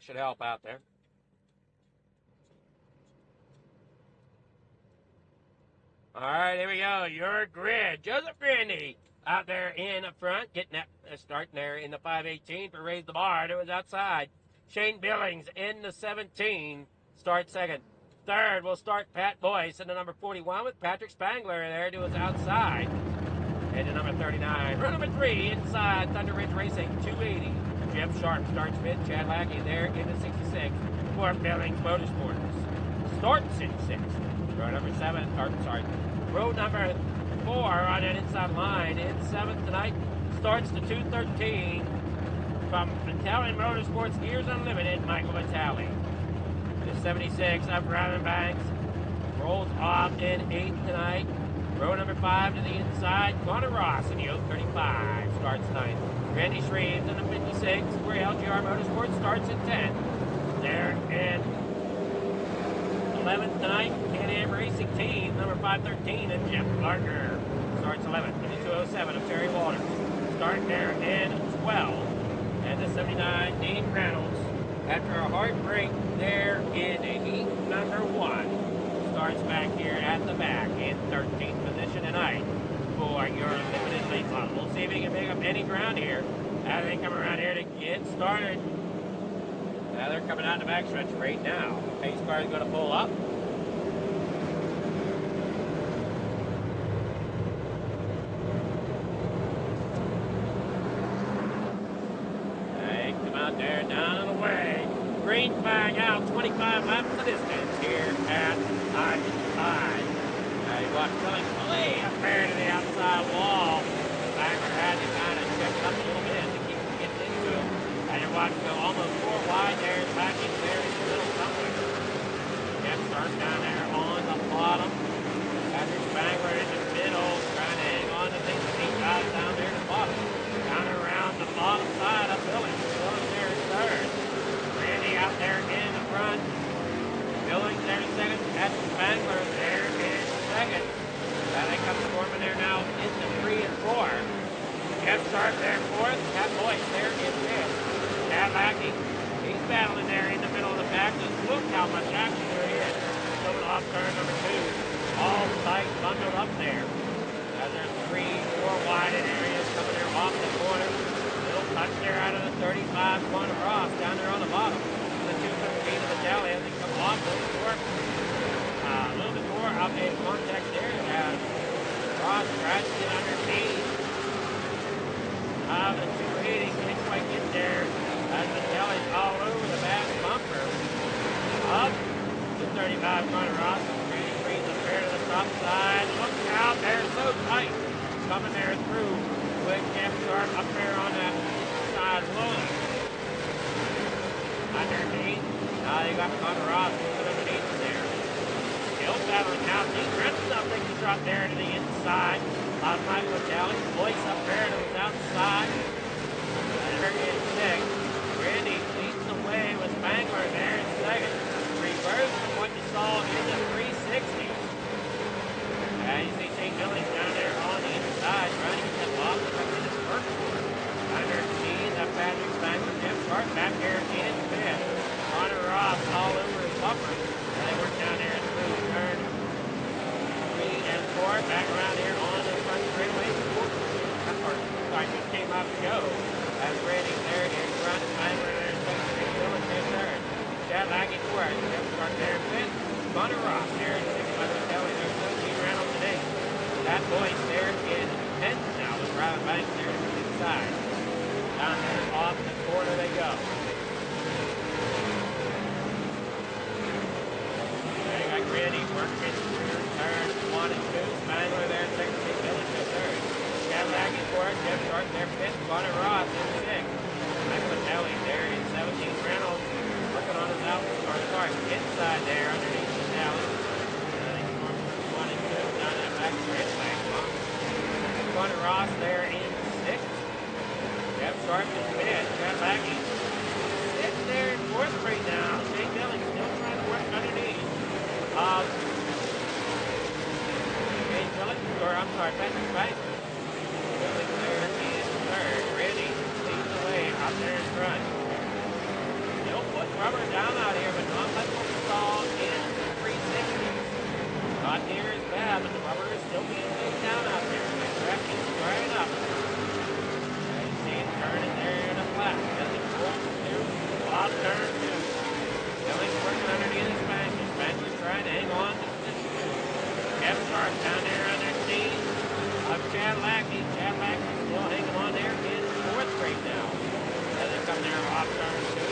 [SPEAKER 2] that should help out there. All right, here we go. Your grid. Joseph Grandy out there in the front, getting that starting there in the 518 for Raise the Bar. It was outside. Shane Billings in the 17. Start second. Third, we'll start Pat Boyce in the number 41 with Patrick Spangler there to his outside. And the number 39. Row number 3 inside Thunder Ridge Racing 280. Jeff Sharp starts mid. Chad Lackey there in the 66 for Billings Motorsports. Starts in 6th. Row number 7, row number 4 on that inside line in 7th tonight. Starts to 213 from Italian Motorsports Gears Unlimited, Michael Vitale. The 76 of Ryland Banks rolls off in 8th tonight. Row number 5 to the inside, Connor Ross in the 035 starts 9th. Randy Shreves in the 56, where LGR Motorsports starts in 10th. There in 11th tonight, Can-Am Racing Team, number 513, and Jeff Gardner starts 11th. And the 207 of Terry Walters starting there in 12th. And the 79, Dean Reynolds, after a hard break there in heat number 1, starts back here at the back in 13th position tonight for your limited late model. We'll see if he can pick up any ground here as they come around here to get started. Now they're coming out in the backstretch right now. Pace car is going to pull up. They come out there, down and away. Green flag out, 25 laps of the distance here at I-55. Now you watch Billings way up there to the outside wall. Banger had to kind of check it up a little bit to keep from getting into him. And you watch go almost 4 wide there, backing there in the middle somewhere. Jeff starts down there on the bottom. Patrick Spangler in the middle, trying to hang on to things with 8 guys down there at the bottom. Down around the bottom side of Billings. Billings there in third. Randy out there in the front. Billings there in second. Patrick Spangler there in second. Now they come storming there now into 3 and 4. Jeff Sharp there fourth. Pat Boyce there in fifth. Chad Lackey, he's battling there in the middle of the pack. Just look how much action there is. Coming off turn number 2. All tight, bundled up there. Now there's 3, 4 wide in areas coming there off the corner. Little touch there out of the 35 corner Ross down there on the bottom. The 213 of the tally as they come off a little bit more out in contact there. As Ross tries to get underneath the 280. Can't quite get there. As the telly's all over the back bumper. Up to 35 corner Ross. Randy Freeze up there to the top side. Look out there, so tight. Coming there through with Jeff Sharp up there on that side low. Underneath. Now you got Connor Ross moving underneath there. Still battling now. Dean Reynolds up there, drop there to the inside. Michael Vitale. Boyce up there to his outside. And they're in sixth. Randy leads the way with Spangler there in second. Reverse from what you saw in the 360s. And you see Shane Billings down there on the inside trying to get that off the rest of his first quarter. Underneath that Patrick Spangler. Jeff Sharp back here in fifth. Connor Ross all over his bumper. And they work down there through turn 3 and 4. Back around here on the front straightaway. He came out to go. As Randy there in front. Spangler there in second. Shane Billings in third. Chad Lackey fourth. Jeff Sharp there in fifth. Connor Ross there in sixth. Michael Kelly there in 17. Reynolds in eighth. That Boyce there in 10th now with Ryland Banks there to the inside. Down there off the corner they go. They got Randy working through turns 1 and 2. Spangler there in second. Shane Billings in third. Chad Lackey fourth. Jeff Sharp there fifth. Connor Ross in sixth. Michael Kelly there in 17. Reynolds working on his out, or sorry, inside there underneath the tally. They storm 1 and 2 down that back straightaway. Connor Ross there in sixth. Jeff Sharp in fifth. Chad Lackey sixth there in fourth right now. Shane Billings still trying to work underneath. Shane Billings, or I'm sorry, Patrick Spangler. Billings there in third. Randy leads the way out there in front. Still putting start down there on that scene of Chad Lackey. Chad Lackey still hanging on there in fourth grade now. As they come there off turn two.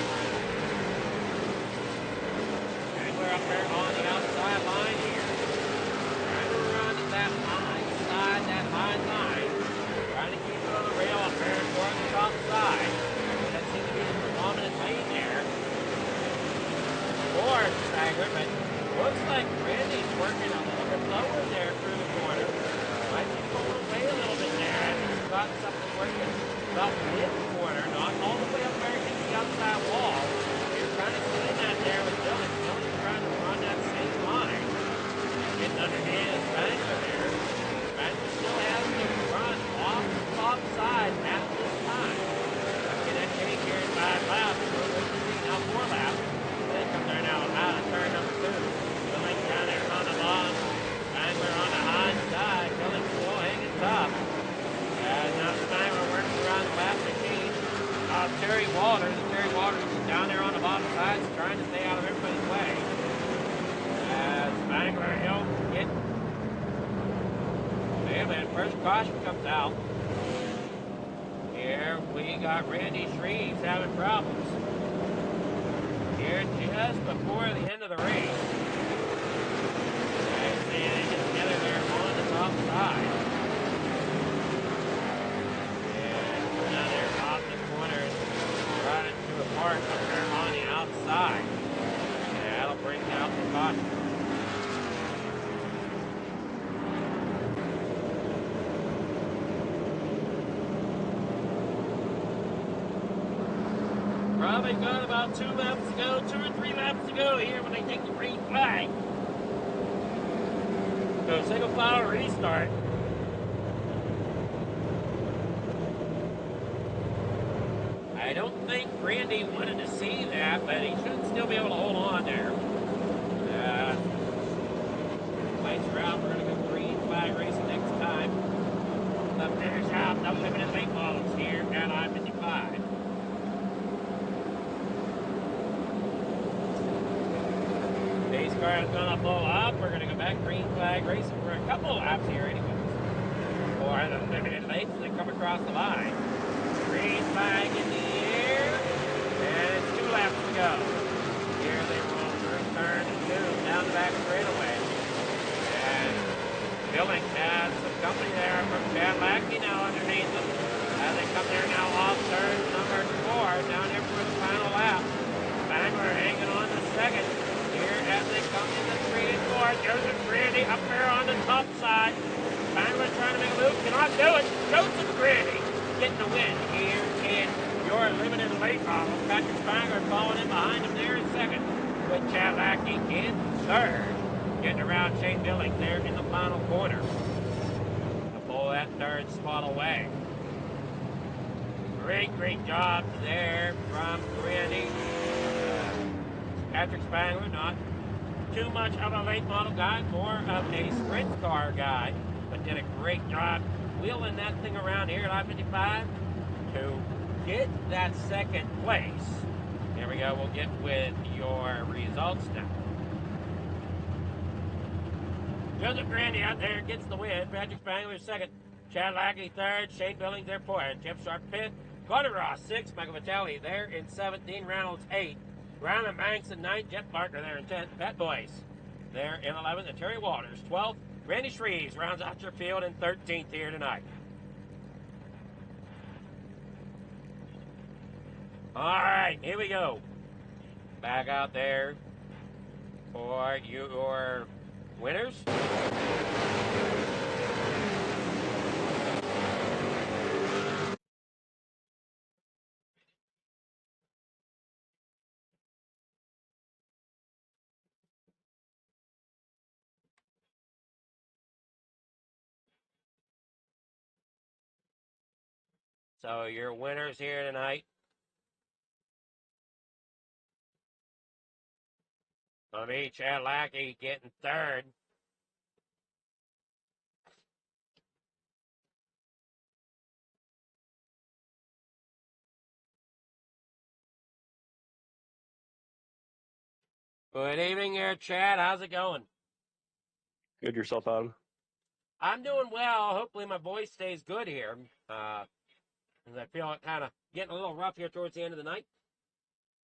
[SPEAKER 2] We're up there on the outside line here. Trying to run that line side, that line. Trying to keep it on the rail up there toward the top side. That seems to be the predominant lane there. Or Stagger, but looks like Randy's working a little bit lower there through the corner. Might be pulling away a little bit there. And he's got something working about mid-corner, not all the way up there against the outside wall. You're kind of seeing that there with Billy. Billy's trying to run that same line. Getting underhand Spangler there. Spangler still has to run off the top side at this time. In that change here in 5 laps. Now 4 laps. They come there now out of turn number 2. Billy down there on the bottom. Spangler on the high side. Billy still hanging tough. And now Spangler working around the lap machine. Terry Walters. Terry Walters is down there on the bottom side, trying to stay out of everybody's way. Spangler, he'll get. Man, first caution comes out. Here we got Randy Shreves having problems. Here just before the end of the race. As they get together there on the top side. And down there off the corner, running to a park up there on the outside. Yeah, that'll bring out the caution. Probably got about 2 laps to go, 2 or 3 laps to go here when they take the green flag. So single file restart. I don't think Randy wanted to see that, but he should still be able to hold on there. Lights are out. We're going to go green flag racing next time. The finish out the limited late models here at I-55. Base car is going to pull up. We're going to go back green flag racing for a couple laps here anyways. For the limited lates that come across the line. Green flag in the air. And it's 2 laps to go. Here they roll first turn and 2 down the back straightaway. And Billings has some company there from Chad Lackey now underneath them. As they come there now off turn number 4 down there for the final lap. Spangler hanging on the second. Here as they come into 3 and 4. Joseph Grandy up there on the top side. Spangler trying to make a loop. Cannot do it. Joseph Grandy getting the win here in your limited late model. Patrick Spangler following in behind him there in second. With Chad Lackey in third. Getting around Shane Billings there in the final corner. To pull that third spot away. Great job there from Grandy. Patrick Spangler, not too much of a late model guy, more of a sprint car guy, but did a great job wheeling that thing around here at I-55 to get that second place. Here we go, we'll get with your results now. Joseph Grandy out there gets the win. Patrick Spangler second. Chad Lackey third. Shane Billings there fourth. Jeff Sharp fifth. Carter Ross sixth. Michael Vitale there in 17. Reynolds 8. Brandon Banks in 9th. Jeff Barker there in 10th. Pat Boyce there in 11th. And Terry Waters 12th. Randy Shreves rounds out your field in 13th here tonight. All right, here we go. Back out there for your winners. So your winners here tonight. For me, Chad Lackey getting third. Good evening there, Chad. How's it going?
[SPEAKER 10] Good yourself, Adam.
[SPEAKER 2] I'm doing well. Hopefully my voice stays good here. As I feel it kind of getting a little rough here towards the end of the night.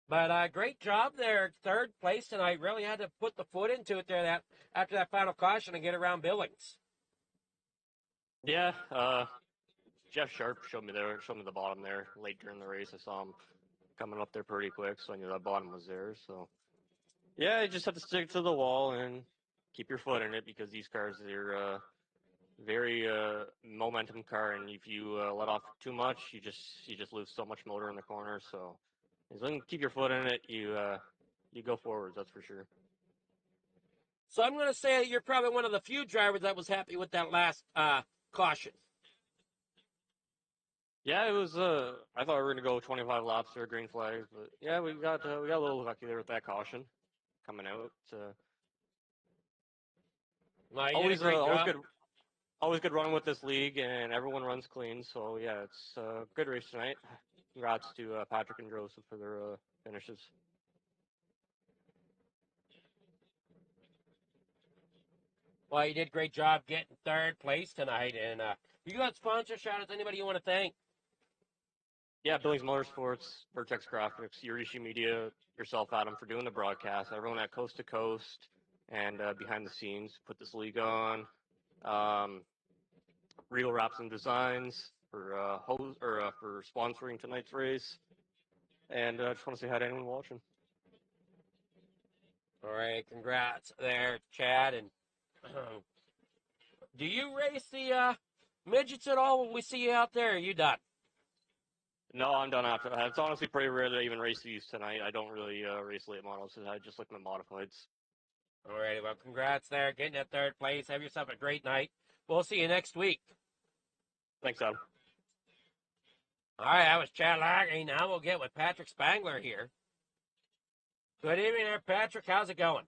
[SPEAKER 2] But great job there. Third place tonight. Really had to put the foot into it there that after that final caution and get around Billings.
[SPEAKER 10] Yeah, Jeff Sharp showed me the bottom there late during the race. I saw him coming up there pretty quick, so I knew that bottom was there. So yeah, you just have to stick to the wall and keep your foot in it because these cars they're very momentum car, and if you let off too much, you just lose so much motor in the corner. So as long as you keep your foot in it, you go forwards. That's for sure.
[SPEAKER 2] So I'm going to say that you're probably one of the few drivers that was happy with that last caution.
[SPEAKER 10] Yeah, it was. I thought we were gonna go 25 laps or green flags, but yeah, we got a little lucky there with that caution coming out.
[SPEAKER 2] Well, you did a great
[SPEAKER 10] Always
[SPEAKER 2] job.
[SPEAKER 10] good, always good running with this league, and everyone runs clean. So yeah, it's a good race tonight. Congrats to Patrick and Joseph for their finishes.
[SPEAKER 2] Well, you did a great job getting third place tonight. And you got sponsor shout-outs. Anybody you want to thank?
[SPEAKER 10] Yeah, Billings Motorsports, Vertex Graphics, Yurishi Media, yourself, Adam, for doing the broadcast. Everyone at Coast to Coast and behind the scenes put this league on. Real Wraps and Designs for for sponsoring tonight's race. And I just want to say hi to anyone watching.
[SPEAKER 2] All right, congrats there, Chad. And do you race the midgets at all when we see you out there? Or are you done?
[SPEAKER 10] No, I'm done after that. It's honestly pretty rare that I even race these tonight. I don't really race late models. I just like my modifieds.
[SPEAKER 2] All righty, well, congrats there, getting that third place. Have yourself a great night. We'll see you next week.
[SPEAKER 10] Thanks, Adam.
[SPEAKER 2] All right, that was Chad Laggy. Now we'll get with Patrick Spangler here. Good evening there, Patrick. How's it going?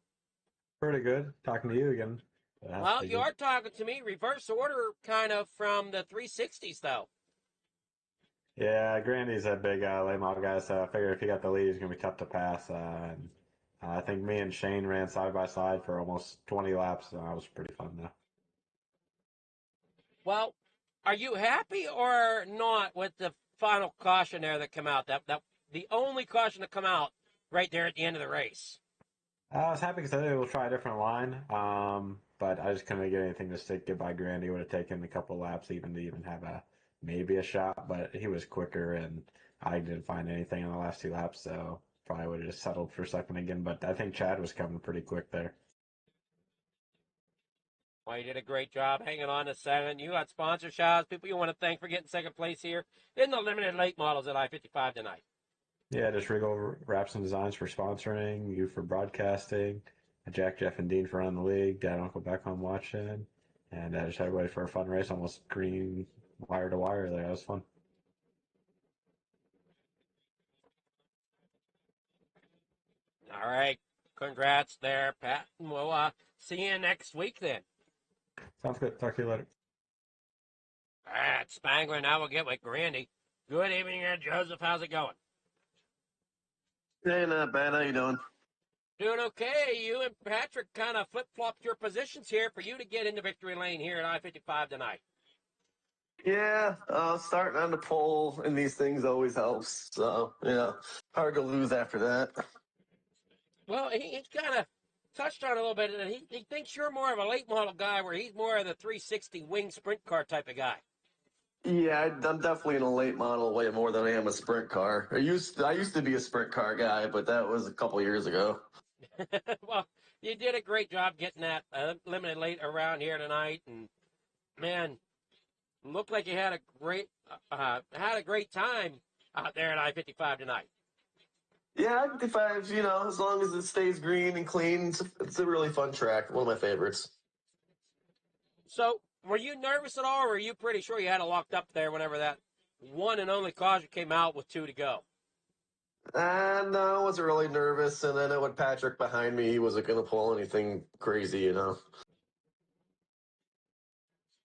[SPEAKER 9] Pretty good. Talking to you again.
[SPEAKER 2] Well, you are talking to me. Reverse order kind of from the 360s, though.
[SPEAKER 9] Yeah, Grandy's a big late model guy, so I figured if he got the lead, he's going to be tough to pass. I think me and Shane ran side by side for almost 20 laps, so that was pretty fun, though.
[SPEAKER 2] Well, are you happy or not with the final caution there that came out? That the only caution to come out right there at the end of the race.
[SPEAKER 9] I was happy because I think we'll try a different line, but I just couldn't get anything to stick good by Grandy. It would have taken a couple laps even to even have maybe a shot, but he was quicker, and I didn't find anything in the last 2 laps, so probably would have just settled for second again. But I think Chad was coming pretty quick there.
[SPEAKER 2] Well, you did a great job hanging on to second. You got sponsor shots, people you want to thank for getting second place here in the limited late models at I-55 tonight.
[SPEAKER 9] Yeah, just Regal Wraps and Designs for sponsoring, you for broadcasting, Jack, Jeff, and Dean for running the league, Dad, Uncle back home watching, and just everybody for a fun race, almost green wire to wire there. That was fun.
[SPEAKER 2] All right. Congrats there, Pat. And we'll see you next week then.
[SPEAKER 9] Sounds good. Talk to you later.
[SPEAKER 2] All right, Spangler. Now we'll get with Grandy. Good evening there, Joseph. How's it going?
[SPEAKER 8] Hey, not bad. How you doing?
[SPEAKER 2] Doing okay. You and Patrick kind of flip-flopped your positions here for you to get into victory lane here at I-55 tonight.
[SPEAKER 8] Yeah, starting on the pole in these things always helps. So, hard to lose after that.
[SPEAKER 2] Well, he's kind of touched on it a little bit, and he thinks you're more of a late model guy where he's more of the 360 wing sprint car type of guy.
[SPEAKER 8] Yeah, I'm definitely in a late model way more than I am a sprint car. I used to be a sprint car guy, but that was a couple years ago.
[SPEAKER 2] Well, you did a great job getting that limited late around here tonight, and man, looked like you had a great time out there at I-55 tonight.
[SPEAKER 8] Yeah, 55, as long as it stays green and clean, it's a really fun track. One of my favorites.
[SPEAKER 2] So, were you nervous at all, or were you pretty sure you had it locked up there whenever that one and only caution came out with 2 to go?
[SPEAKER 8] No, I wasn't really nervous, and then with Patrick behind me, he wasn't going to pull anything crazy,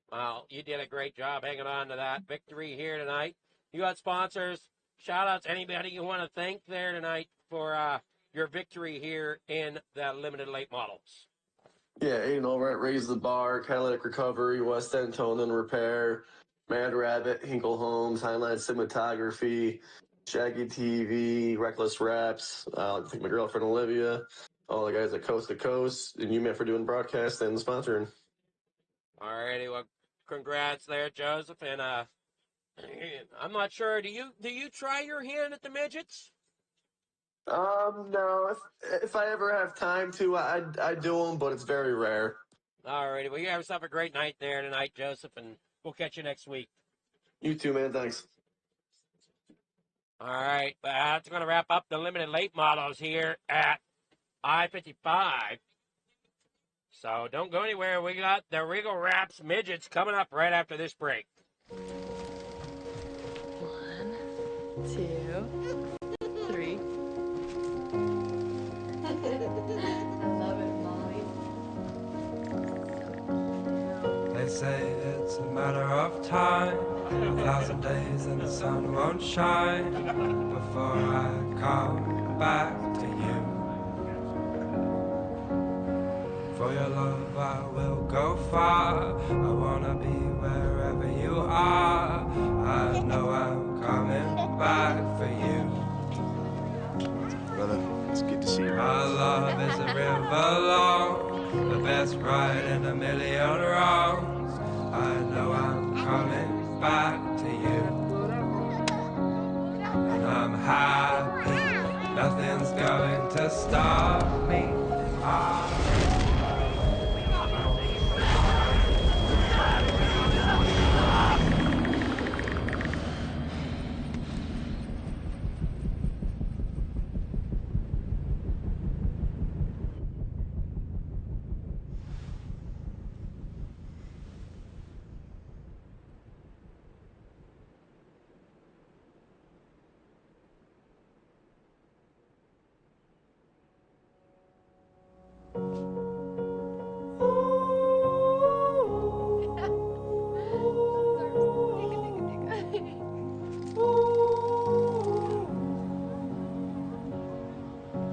[SPEAKER 2] Well, you did a great job hanging on to that victory here tonight. You got sponsors, shout-outs, anybody you want to thank there tonight for your victory here in the limited late models.
[SPEAKER 8] Yeah, Aiden over at Raise the Bar, Catalytic Recovery, West End Tone and Repair, Mad Rabbit, Hinkle Homes, Highline Cinematography, Shaggy TV, Reckless Raps, I think my girlfriend Olivia, all the guys at Coast to Coast, and you, man, for doing broadcast and sponsoring.
[SPEAKER 2] Alrighty, well, congrats there, Joseph. And I'm not sure. Do you try your hand at the midgets?
[SPEAKER 8] No. If I ever have time to, I do them, but it's very rare.
[SPEAKER 2] Alrighty, well, you have yourself a great night there tonight, Joseph, and we'll catch you next week.
[SPEAKER 8] You too, man. Thanks.
[SPEAKER 2] All right, that's going to wrap up the limited late models here at I-55. So don't go anywhere. We got the Regal Wraps Midgets coming up right after this break.
[SPEAKER 11] 1, 2, 3. I love it, Molly.
[SPEAKER 12] They say it's a matter of time, 1,000 days and the sun won't shine before I come back to you. For your love I will go far, I wanna be wherever you are. I know I'm coming back for you.
[SPEAKER 13] Brother, it's good to see you.
[SPEAKER 12] Our love is a river long, the best ride in a million wrongs. I know I'm coming back to you. And I'm happy, nothing's going to stop me.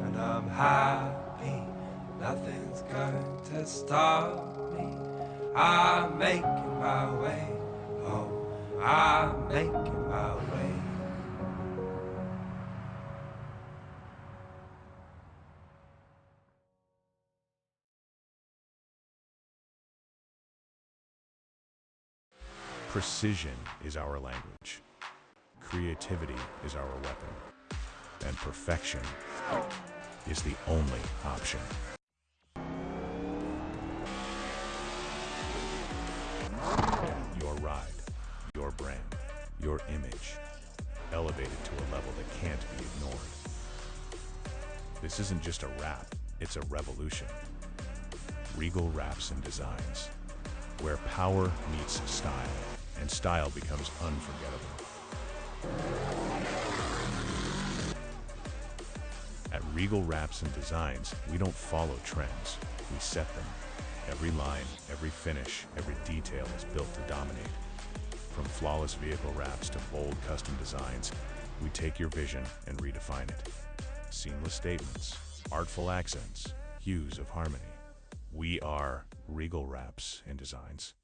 [SPEAKER 12] And I'm happy, nothing's going to stop me. I'm making my way home, I'm making my way.
[SPEAKER 6] Precision is our language. Creativity is our weapon. And perfection is the only option. Your ride, your brand, your image, elevated to a level that can't be ignored. This isn't just a wrap, it's a revolution. Regal Wraps and Designs, where power meets style, and style becomes unforgettable. At Regal Wraps and Designs, we don't follow trends, we set them. Every line, every finish, every detail is built to dominate. From flawless vehicle wraps to bold custom designs, we take your vision and redefine it. Seamless statements, artful accents, hues of harmony. We are Regal Wraps and Designs.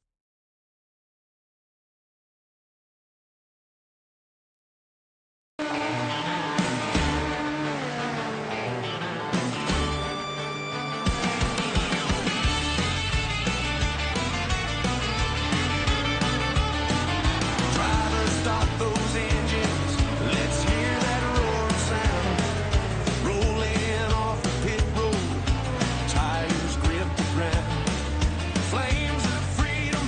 [SPEAKER 1] Drivers, stop those engines. Let's hear that roaring sound. Rolling off the pit road, tires grip the ground. Flames of freedom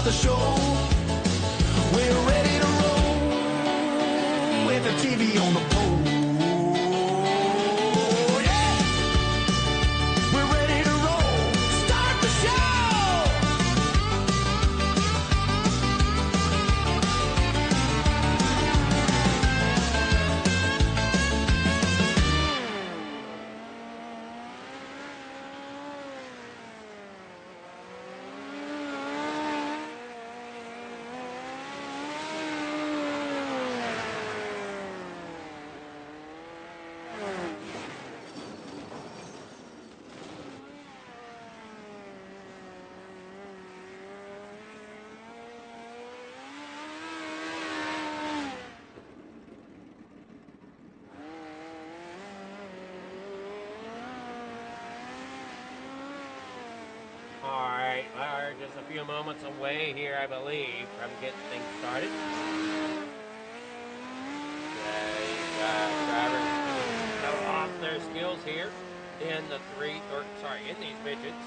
[SPEAKER 1] the show. We're ready to roll with the TV on the pole. Yeah, we're ready to roll. Start the show.
[SPEAKER 2] Alright, we're just a few moments away here, I believe, from getting things started. Drivers show off their skills here in the in these midgets.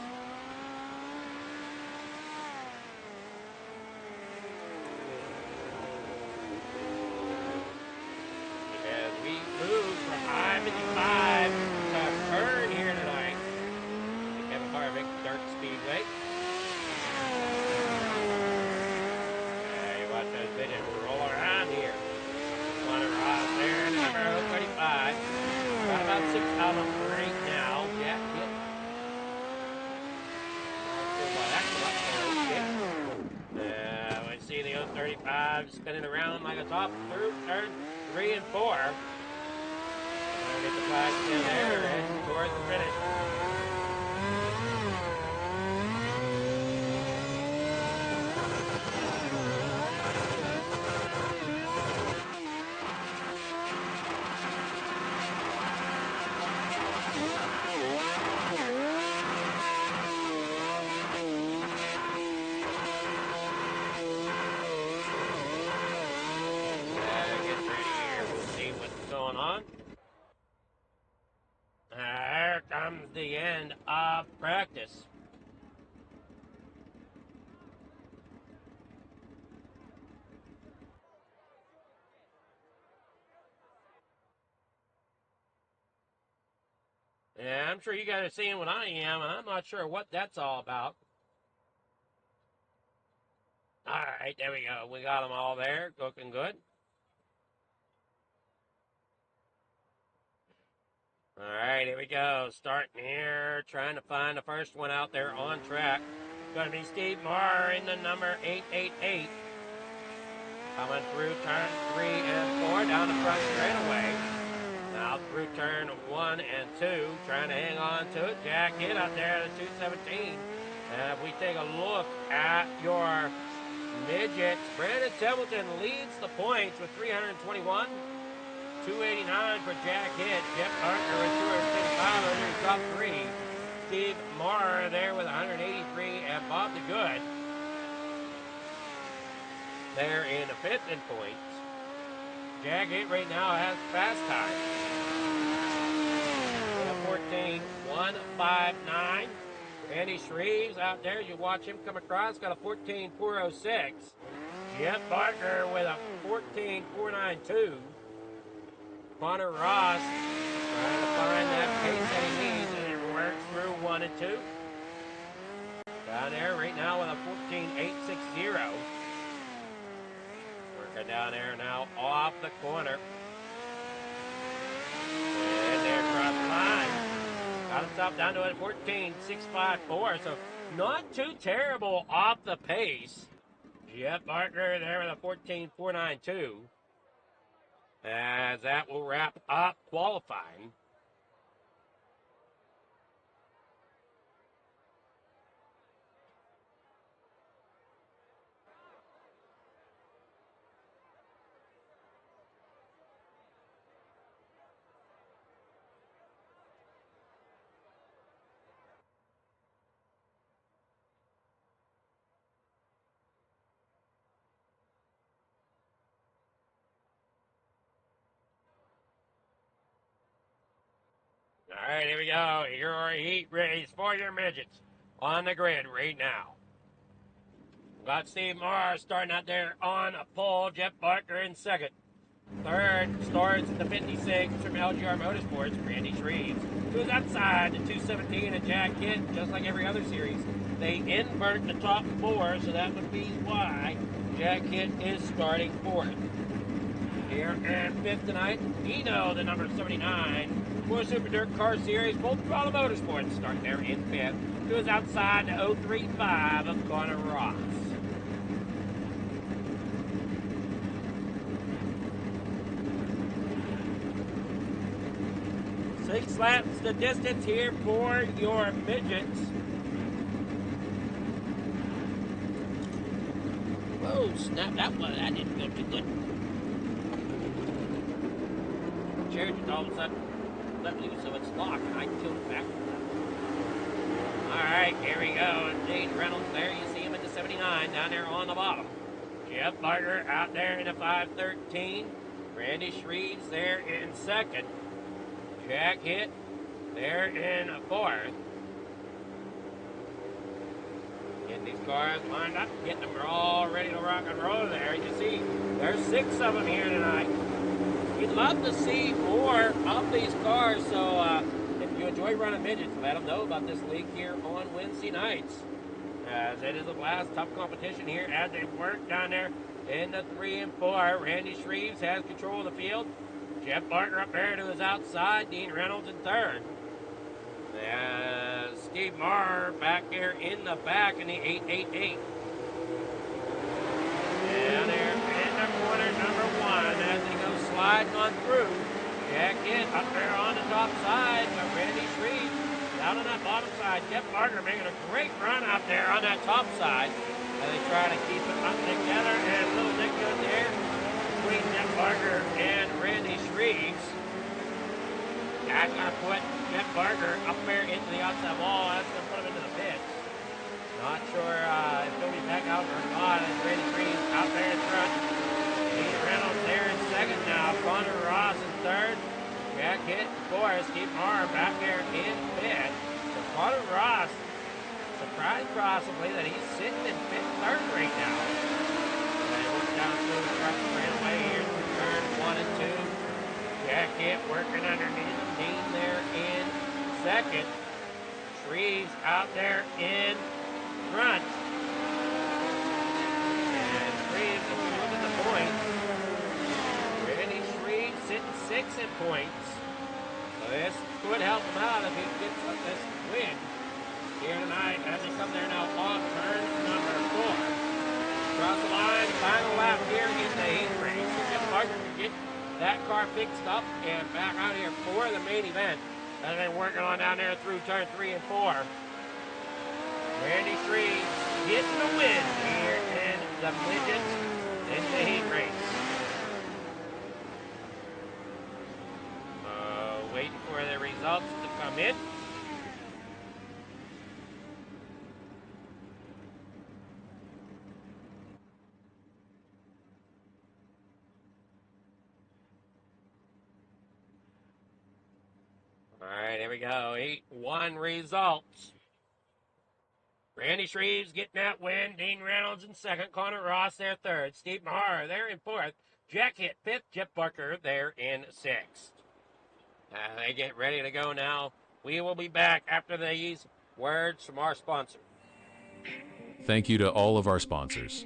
[SPEAKER 2] As we move from I-55 to Kern here tonight. Kevin Harvick, Dirt Speedway. You watch those midgets roll around here. Connor Ross there in the number 35. Got about 6 of them right now. Jack hit. We see the 035 spinning around like a top through turn 3 and 4. Get the flag in there and towards the finish. Here comes the end of practice. Yeah, I'm sure you guys are seeing what I am, and I'm not sure what that's all about. All right, there we go. We got them all there, looking good. All right, here we go. Starting here, trying to find the first one out there on track. Going to be Steve Marr in the number 888. Coming through turn 3 and 4 down the front straightaway. Now through turn 1 and 2, trying to hang on to it. Jack in out there at 217. And if we take a look at your midgets, Brandon Templeton leads the points with 321. 289 for Jack Hitt. Jeff Parker with 255 under his top 3. Steve Marr there with 183. And Bob the Good there in the 5th in points. Jack Hitt right now has fast time. 14.159. Andy Shreves out there, you watch him come across, got a 14.406. Jeff Parker with a 14.492. Connor Ross trying to find that pace that he needs, and it works through 1 and 2. Down there right now with a 14.860. Working down there now off the corner. And there across the line. Got himself down to a 14.654, so not too terrible off the pace. Jeff Parker there with a 14.492. As that will wrap up qualifying. All right, here we go. Your heat race for your midgets on the grid right now. Got Steve Marr starting out there on a pole. Jeff Barker in second. Third starts the 56 from LGR Motorsports, Randy Shreves. To his outside, the 217 and Jack Kidd, just like every other series. They invert the top four, so that would be why Jack Kidd is starting fourth. Here in fifth tonight, Dino, the number 79. For Super Dirt Car Series, Bolt Throttle Motorsports starting there in fifth. To his outside, the 035 of Connor Ross. Six laps the distance here for your midgets. Whoa, snap, that didn't feel too good. Chair just all of a sudden let loose, so it's locked, and I tilt it back. Alright, here we go. And Dane Reynolds there, you see him in the 79 down there on the bottom. Jeff Barker out there in the 513. Randy Shreves there in second. Jack Kidd there in fourth. Getting these cars lined up, getting them all ready to rock and roll there. You see, there's 6 of them here tonight. We'd love to see more of these cars, so if you enjoy running midgets, let them know about this league here on Wednesday nights. As it is a blast, tough competition here as they work down there in the 3 and 4. Randy Shreves has control of the field. Jeff Barker up there to his outside. Dean Reynolds in third. Steve Marr back there in the back in the 888. Down there in the corner, number 1, as he goes sliding on through. Jack Kidd up there on the top side, but Randy Shreves down on that bottom side. Jeff Barker making a great run out there on that top side. And they try to keep it up together, and a little bit good there between Jeff Barker and Randy Shreves. That's going to put Jeff Barker up there into the outside wall. That's going to put him into the pits. Not sure if he'll be back out or not. As Randy Shreves out there in front. Dean Reynolds there in second now. Connor Ross in third. Jack Kidd in fourth. Steve Marr back there in fifth. So Connor Ross, surprised possibly that he's sitting in fifth, third right now. And we're down through the truck straight away here through turn 1 and 2. Jack Kidd working underneath Dean there in second. Shreves out there in front. And Shreves, if you look at the points, Randy Shreves sitting 6 in points. So this could help him out if he gets this win here tonight as they come there now off turn number 4. Across the line, final lap here in the heat race. Jeff Barker can get that car fixed up and back out here for the main event that they've been working on down there through turn 3 and 4. Randy Shreves getting the win here in the midgets in the heat race. Waiting for the results to come in. All right, here we go. 8-1 results. Randy Shreves getting that win. Dean Reynolds in second. Connor Ross there third. Steve Marr there in fourth. Jack Kidd fifth. Jeff Barker there in sixth. They get ready to go now. We will be back after these words from our sponsor.
[SPEAKER 6] Thank you to all of our sponsors.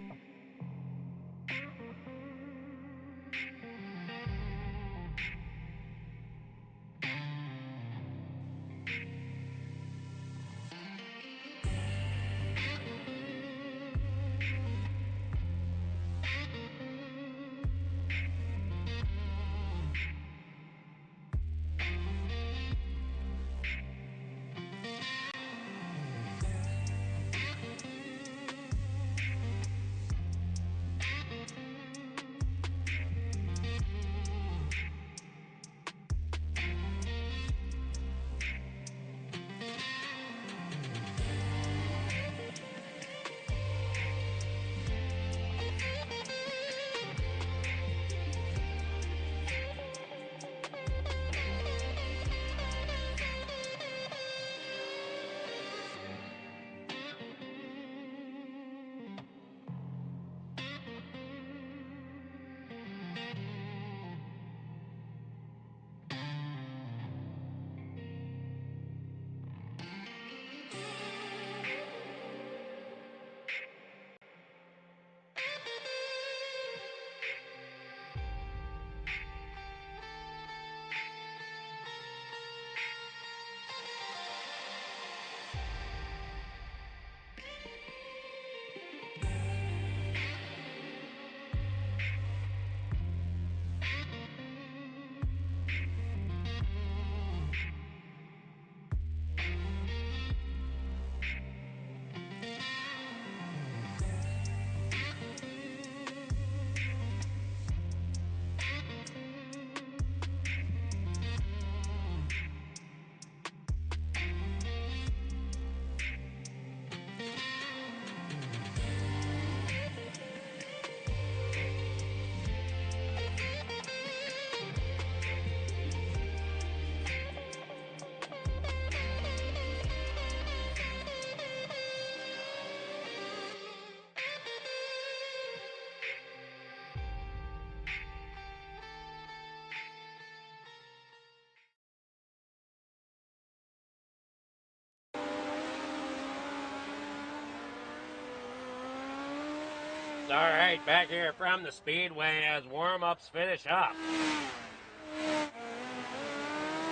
[SPEAKER 2] All right, back here from the Speedway as warm-ups finish up.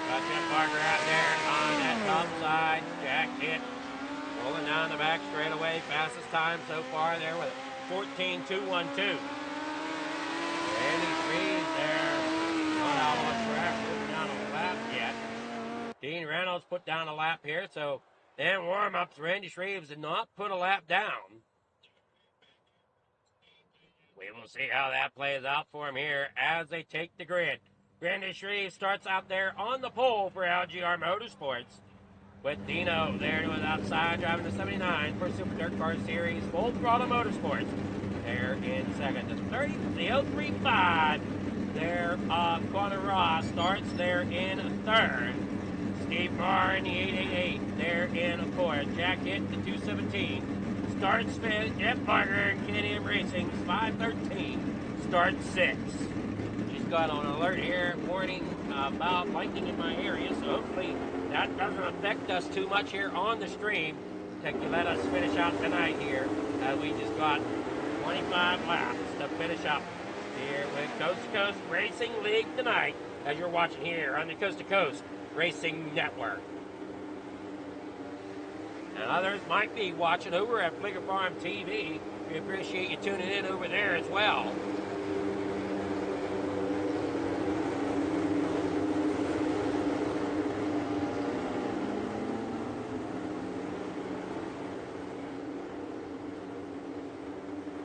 [SPEAKER 2] Got Jeff Parker out there on that top side. Jack Hitt rolling down the back straightaway. Fastest time so far there with 14.212. Randy Shreves there. Not out on track, putting down a lap yet. Dean Reynolds put down a lap here, so in warm-ups, Randy Shreves did not put a lap down. We will see how that plays out for him here as they take the grid. Randy Shreves starts out there on the pole for LGR Motorsports with Dino there to his outside driving the 79 for Super Dirt Car Series Full Throttle Motorsports. There in second. The 035 there, Connor Ross starts there in third. Steve Marr in the 888 there in fourth. Jack Hitt the 217. Starts fifth. Jeff Parker and KTM Racing's 513. Starts sixth. She's got on alert here, warning about lightning in my area, so hopefully that doesn't affect us too much here on the stream. Let us finish out tonight here. We just got 25 laps to finish up here with Coast to Coast Racing League tonight, as you're watching here on the Coast to Coast Racing Network. And others might be watching over at Flicker Farm TV. We appreciate you tuning in over there as well.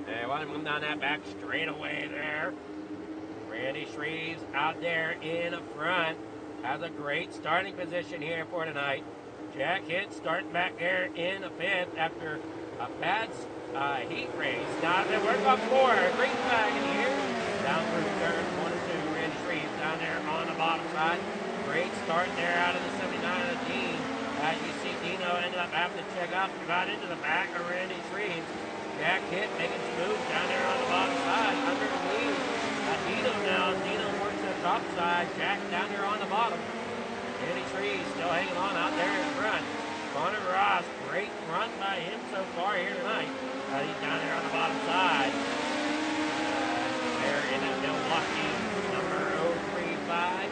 [SPEAKER 2] And want to move down that back straightaway there. Randy Shreves out there in front. Has a great starting position here for tonight. Jack Hitt starting back there in fifth after a bad heat race. Now they work on four. Green flag in here. Down through turn 1 and 2. Randy Shreves down there on the bottom side. Great start there out of the 79 of Dean. You see Dino ended up having to check up. Got into the back of Randy Shreves. Jack Hitt making some moves down there on the bottom side. Underneath Dino now. Dino works the top side. Jack down there on the bottom. Randy Shreves still hanging on out there in front. Connor Ross, great run by him so far here tonight. He's down there on the bottom side. There in the Milwaukee number 035.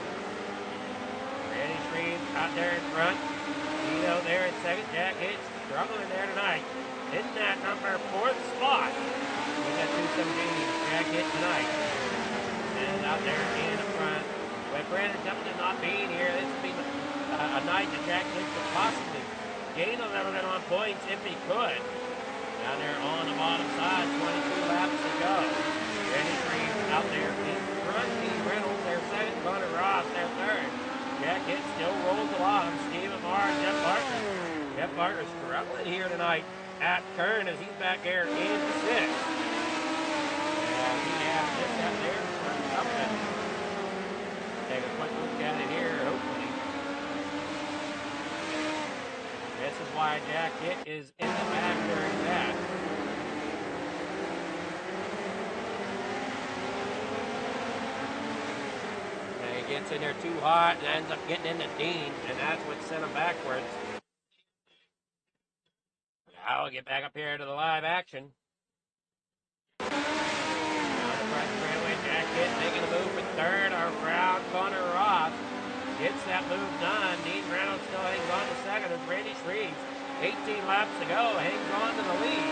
[SPEAKER 2] Randy Shreves out there in front. Dino there in second. Jack Hitt struggling there tonight. In that number 4th spot with that 217 Jack Hitt tonight. And out there in front. With Brandon Templeton not being here, this would be a night that Jack Hitt could possibly gain a little bit on points if he could. Down there on the bottom side, 22 laps to go. Randy Shreves out there in front. Dean Reynolds there second. Connor Ross there third. Jack Hitt still rolls the bottom. Stephen Marr and Jeff Parker. Jeff Parker struggling here tonight at Kern as he's back there in sixth. And he has this out there for something. Take a quick look at it here, hopefully. This is why Jack Hitt is in the back during that. And he gets in there too hot and ends up getting into Dean, and that's what sent him backwards. Now we'll get back up here to the live action. Jack Hitt making a move for third around Connor Ross. Gets that move done. Dean Reynolds still hangs on to second as Randy Shreves, 18 laps to go, hangs on to the lead.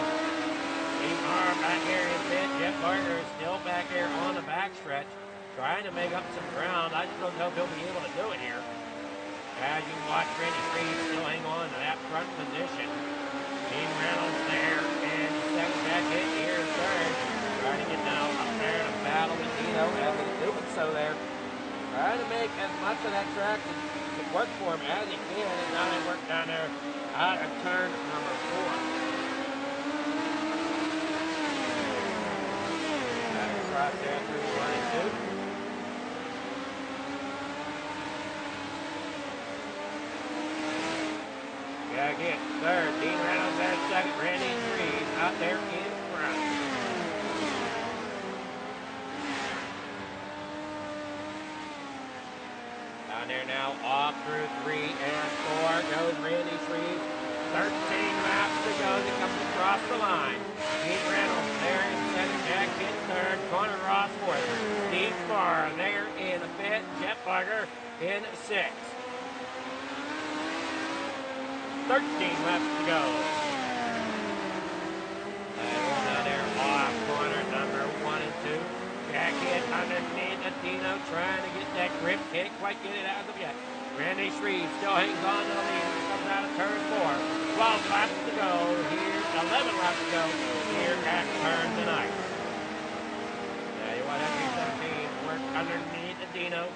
[SPEAKER 2] Steve Marr back here in fifth. Jeff Parker is still back here on the backstretch, trying to make up some ground. I just don't know if he'll be able to do it here. As you watch Randy Shreves still hang on to that front position. Dean Reynolds there in second. Jack Hitt here in third. Trying to get down up there to battle with Dino as he's doing so there. Trying to make as much of that track to work for him as he can. And now they work down there out of turn number 4. Back across there through 1 and 2. Jack Hitt third. Dean Reynolds there second. Randy Shreves out there in front. Down there now, off through 3 and 4 goes Randy Shreves. 13 laps to go. He comes across the line. Dean Reynolds there in second. Barker in 6th. 13 laps to go. One down there off corner number 1 and 2. Jack hit underneath the Dino, trying to get that grip. Can't quite get it out of yet. Randy Shreve still hangs on to the lead. He comes out of turn 4. 12 laps to go here. 11 laps to go here at turn 9. Now you want FP17 work underneath the Dino.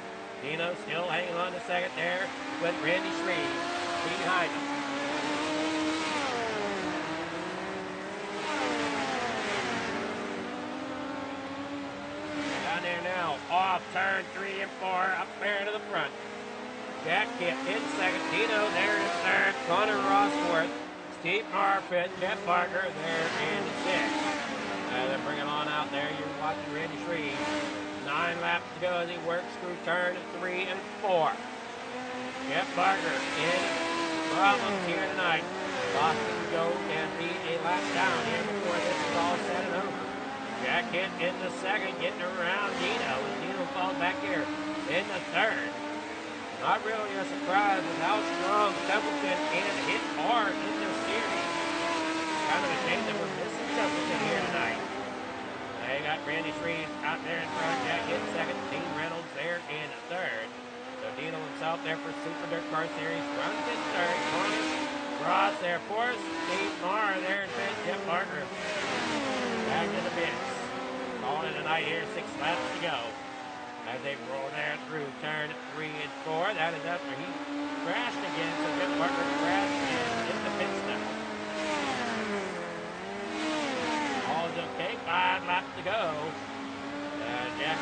[SPEAKER 2] Dino still hanging on to second there with Randy Shreve behind him. Down there now, off turn 3 and 4, up there to the front. Jack Kip in second, Dino there in third, Connor Ross fourth, Steve Marr fifth, Jeff Barker there in 6th. They're bringing on out there, you're watching Randy Shreve. 9 laps to go as he works through turn 3 and 4. Jeff Barker in problems here tonight. Boston go and be a lap down here before this is all said and over. Jack hit in the second, getting around Dino, and Dino falls back here in the third. Not really a surprise with how strong Templeton can hit hard in this series. Kind of a shame that we're missing Templeton here tonight. They got Randy Shreve out there in front. Jack hit second. Dean Reynolds there in third. So Dino himself there for Super Dirt Car Series runs in third. Connor Ross there fourth. Steve Marr there in fifth. Jeff Barker back to the pits. Calling it a night here. 6 laps to go. As they roll there through turn 3 and 4. That is after he crashed again. So Jeff Barker crashed in the pit stop. All is okay. 5 laps to go. Jack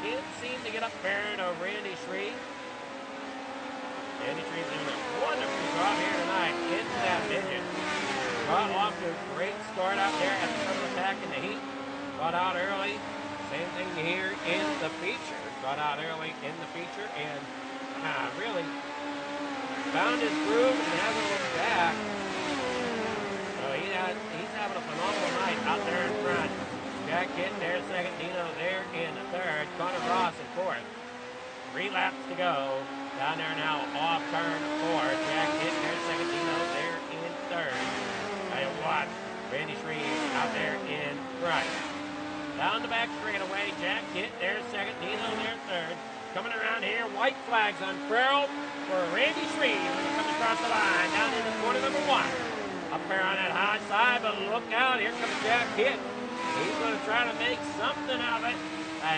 [SPEAKER 2] can't seem to get up there to Randy Shreve. Randy Shreve's doing a wonderful job here tonight into that midget. Got off to a great start out there at the front of the pack in the heat. Got out early. Same thing here in the feature. Got out early in the feature and really found his groove and hasn't looked back. So he's having a phenomenal night out there in front. Jack Kit there second, Dino there in third, Connor Ross in fourth. 3 laps to go. Down there now off turn 4. Jack Kit there second, Dino there in third. I watch Randy Shreve out there in front. Down the back straightaway, Jack Kit there second, Dino there third. Coming around here, white flags unfurled for Randy Shreve when he comes across the line down into corner number 1. Up there on that high side, but look out, here comes Jack Kit. He's going to try to make something of it.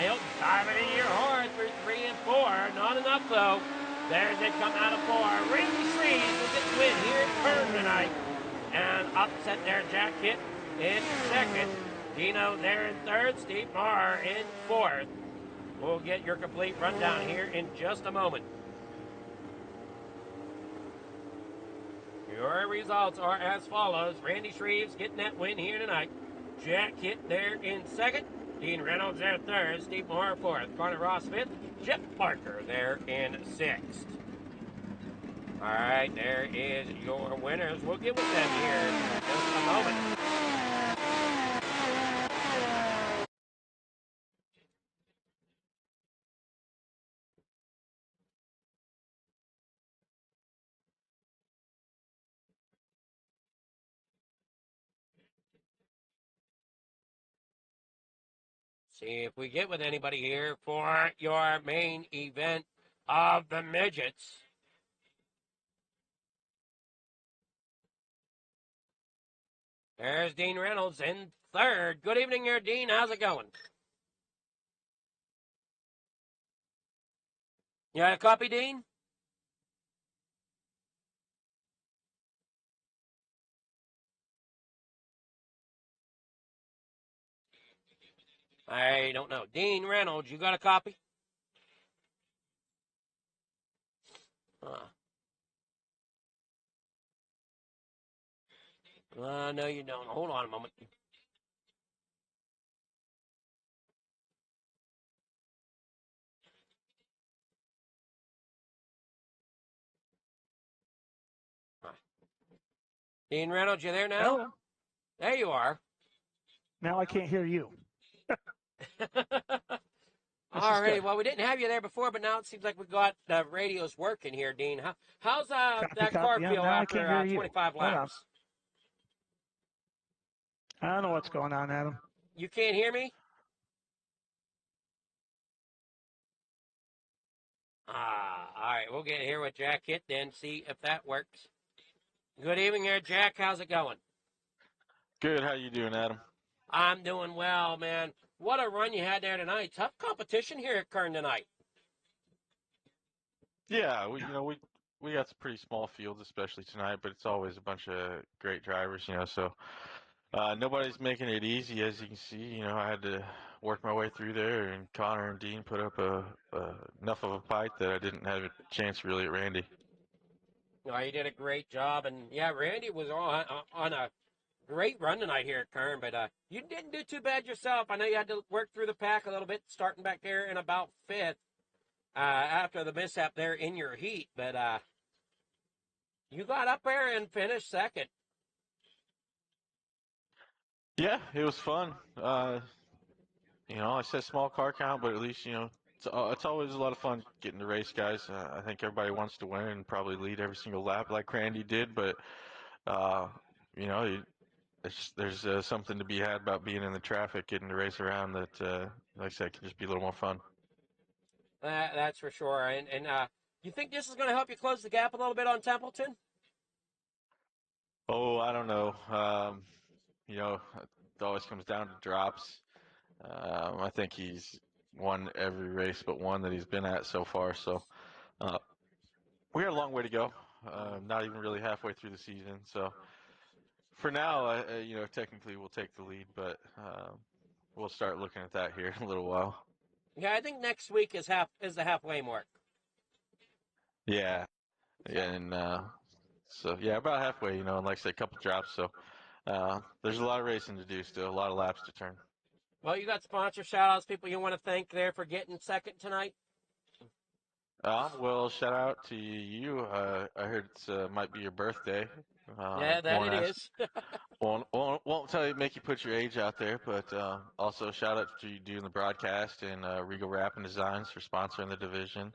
[SPEAKER 2] He'll dive it in here hard through 3 and 4. Not enough, though. There's it come out of 4. Randy Shreve will get the win here at Turn tonight. And upset there, Jack Kit in second. Dino there in third. Steve Marr in fourth. We'll get your complete rundown here in just a moment. Your results are as follows. Randy Shreve's getting that win here tonight. Jack Kit there in second. Dean Reynolds there third. Steve Moore fourth. Connor Ross fifth. Jeff Barker there in sixth. All right, there is your winners. We'll get with them here in just a moment. See if we get with anybody here for your main event of the midgets. There's Dean Reynolds in third. Good evening there, Dean. How's it going? You got a copy, Dean? I don't know. Dean Reynolds, you got a copy? No, you don't. Hold on a moment. Dean Reynolds, you there now?
[SPEAKER 4] Hello.
[SPEAKER 2] There you are.
[SPEAKER 4] Now I can't hear you. This
[SPEAKER 2] All
[SPEAKER 4] is
[SPEAKER 2] right.
[SPEAKER 4] good.
[SPEAKER 2] Well, we didn't have you there before, but now it seems like we got the radios working here, Dean. How's that car
[SPEAKER 4] Yeah,
[SPEAKER 2] feel
[SPEAKER 4] now I can't
[SPEAKER 2] after
[SPEAKER 4] hear you.
[SPEAKER 2] 25
[SPEAKER 4] Hold on.
[SPEAKER 2] laps?
[SPEAKER 4] I don't know what's going on, Adam.
[SPEAKER 2] You can't hear me? All right. We'll get here with Jack Hit then, see if that works. Good evening there, Jack. How's it going?
[SPEAKER 13] Good. How you doing, Adam?
[SPEAKER 2] I'm doing well, man. What a run you had there tonight. Tough competition here at Kern tonight.
[SPEAKER 13] Yeah, we got some pretty small fields, especially tonight, but it's always a bunch of great drivers, so nobody's making it easy, as you can see. I had to work my way through there, and Connor and Dean put up enough of a fight that I didn't have a chance really at Randy.
[SPEAKER 2] Oh, you did a great job, and yeah, Randy was on a great run tonight here at Kern, but you didn't do too bad yourself. I know you had to work through the pack a little bit, starting back there in about fifth after the mishap there in your heat, but you got up there and finished second.
[SPEAKER 13] Yeah, it was fun. I said small car count, but at least it's always a lot of fun getting to race, guys. I think everybody wants to win and probably lead every single lap like Randy did, but uh, you know, there's something to be had about being in the traffic, getting to race around that, like I said, can just be a little more fun.
[SPEAKER 2] That's for sure. And you think this is going to help you close the gap a little bit on Templeton?
[SPEAKER 13] Oh, I don't know. It always comes down to drops. I think he's won every race but one that he's been at so far. So uh, we got a long way to go. Not even really halfway through the season. So for now, technically we'll take the lead, but we'll start looking at that here in a little while.
[SPEAKER 2] Yeah, I think next week is the halfway mark.
[SPEAKER 13] Yeah, and so yeah, about halfway. And like I said, a couple drops. So there's a lot of racing to do still, a lot of laps to turn.
[SPEAKER 2] Well, you got sponsor shout-outs, people you want to thank there for getting second tonight?
[SPEAKER 13] Well, shout out to you. I heard it might be your birthday.
[SPEAKER 2] Yeah, that
[SPEAKER 13] Won't
[SPEAKER 2] it
[SPEAKER 13] ask,
[SPEAKER 2] is.
[SPEAKER 13] won't tell you, make you put your age out there, but also shout out to you doing the broadcast and Regal Wrap and Designs for sponsoring the division.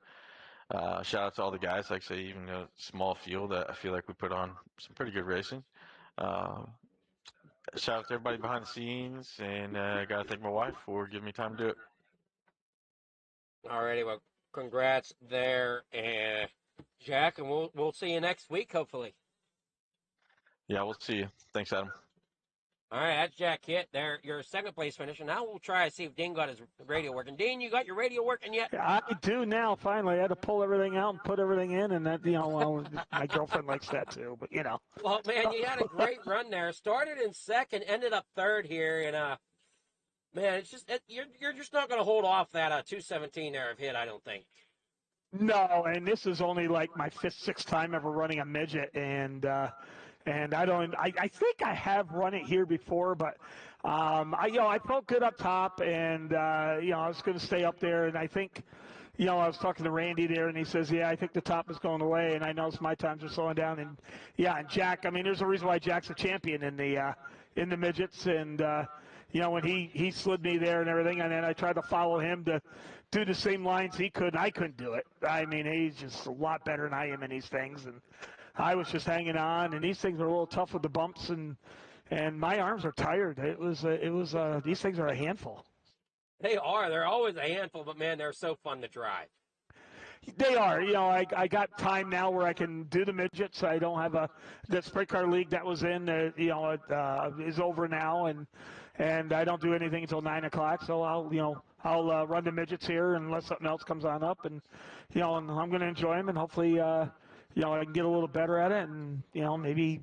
[SPEAKER 13] Shout out to all the guys, like I say, even a small field. I feel like we put on some pretty good racing. Uh, Shout out to everybody behind the scenes, and I got to thank my wife for giving me time to do it.
[SPEAKER 2] Alrighty, well, congrats there, Jack, and we'll see you next week, hopefully.
[SPEAKER 13] Yeah, we'll see you. Thanks, Adam.
[SPEAKER 2] All right, that's Jack Hitt there, your second place finish, and now we'll try to see if Dean got his radio working. Dean, you got your radio working yet?
[SPEAKER 4] I do now. Finally, I had to pull everything out and put everything in, and that well, my girlfriend likes that too. But
[SPEAKER 2] Well, man, you had a great run there. Started in second, ended up third here, and man, it's just you're just not going to hold off that 217 there of hit, I don't think.
[SPEAKER 4] No, and this is only like my fifth, sixth time ever running a midget, and I think I have run it here before, but I felt good up top, and I was going to stay up there, and I think. I was talking to Randy there, and he says, yeah, I think the top is going away, and I noticed my times are slowing down. And, yeah, and Jack, I mean, there's a reason why Jack's a champion in the midgets. And, when he slid me there and everything, and then I tried to follow him to do the same lines he could, and I couldn't do it. I mean, he's just a lot better than I am in these things. And I was just hanging on, and these things are a little tough with the bumps, and my arms are tired. It was these things are a handful.
[SPEAKER 2] They are. They're always a handful, but, man, they're so fun to drive.
[SPEAKER 4] They are. I got time now where I can do the midgets. I don't have the sprint car league that was in, is over now, and I don't do anything until 9 o'clock. So I'll run the midgets here unless something else comes on up, and and I'm going to enjoy them, and hopefully I can get a little better at it, and maybe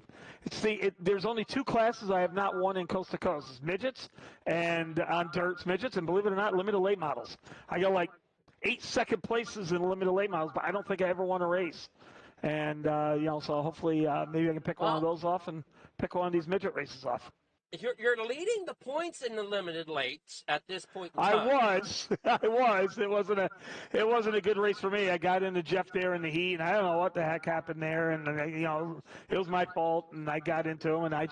[SPEAKER 4] there's only two classes I have not won in coast to coast: it's midgets and on dirts midgets, and believe it or not, limited late models. I got like 8 second places in limited late models, but I don't think I ever won a race. And so hopefully maybe I can pick one of those off and pick one of these midget races off.
[SPEAKER 2] you're leading the points in the limited lates at this point in
[SPEAKER 4] I
[SPEAKER 2] time.
[SPEAKER 4] was. I was. It wasn't a good race for me. I got into Jeff there in the heat, and I don't know what the heck happened there. And it was my fault, and I got into him, and I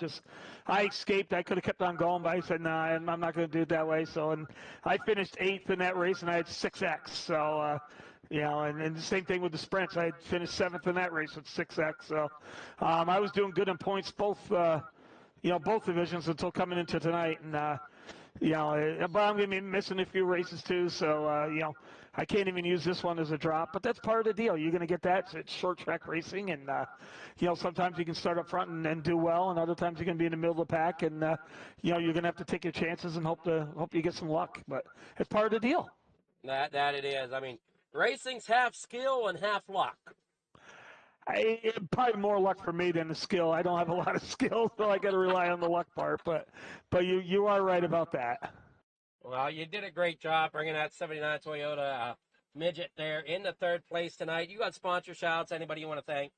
[SPEAKER 4] escaped. I could have kept on going, but I said, no, I'm not going to do it that way. So, and I finished 8th in that race, and I had 6X. So, and the same thing with the sprints. I had finished 7th in that race with 6X. So, I was doing good in points both divisions until coming into tonight, and but I'm going to be missing a few races too, so I can't even use this one as a drop. But that's part of the deal. You're going to get that. It's short track racing, and sometimes you can start up front and do well, and other times you're going to be in the middle of the pack, and you're going to have to take your chances and hope you get some luck. But it's part of the deal.
[SPEAKER 2] That it is. I mean, racing's half skill and half luck.
[SPEAKER 4] Probably more luck for me than the skill. I don't have a lot of skill, so I got to rely on the luck part. But you are right about that.
[SPEAKER 2] Well, you did a great job bringing that 79 Toyota midget there in the 3rd place tonight. You got sponsor shouts. Anybody you want to thank?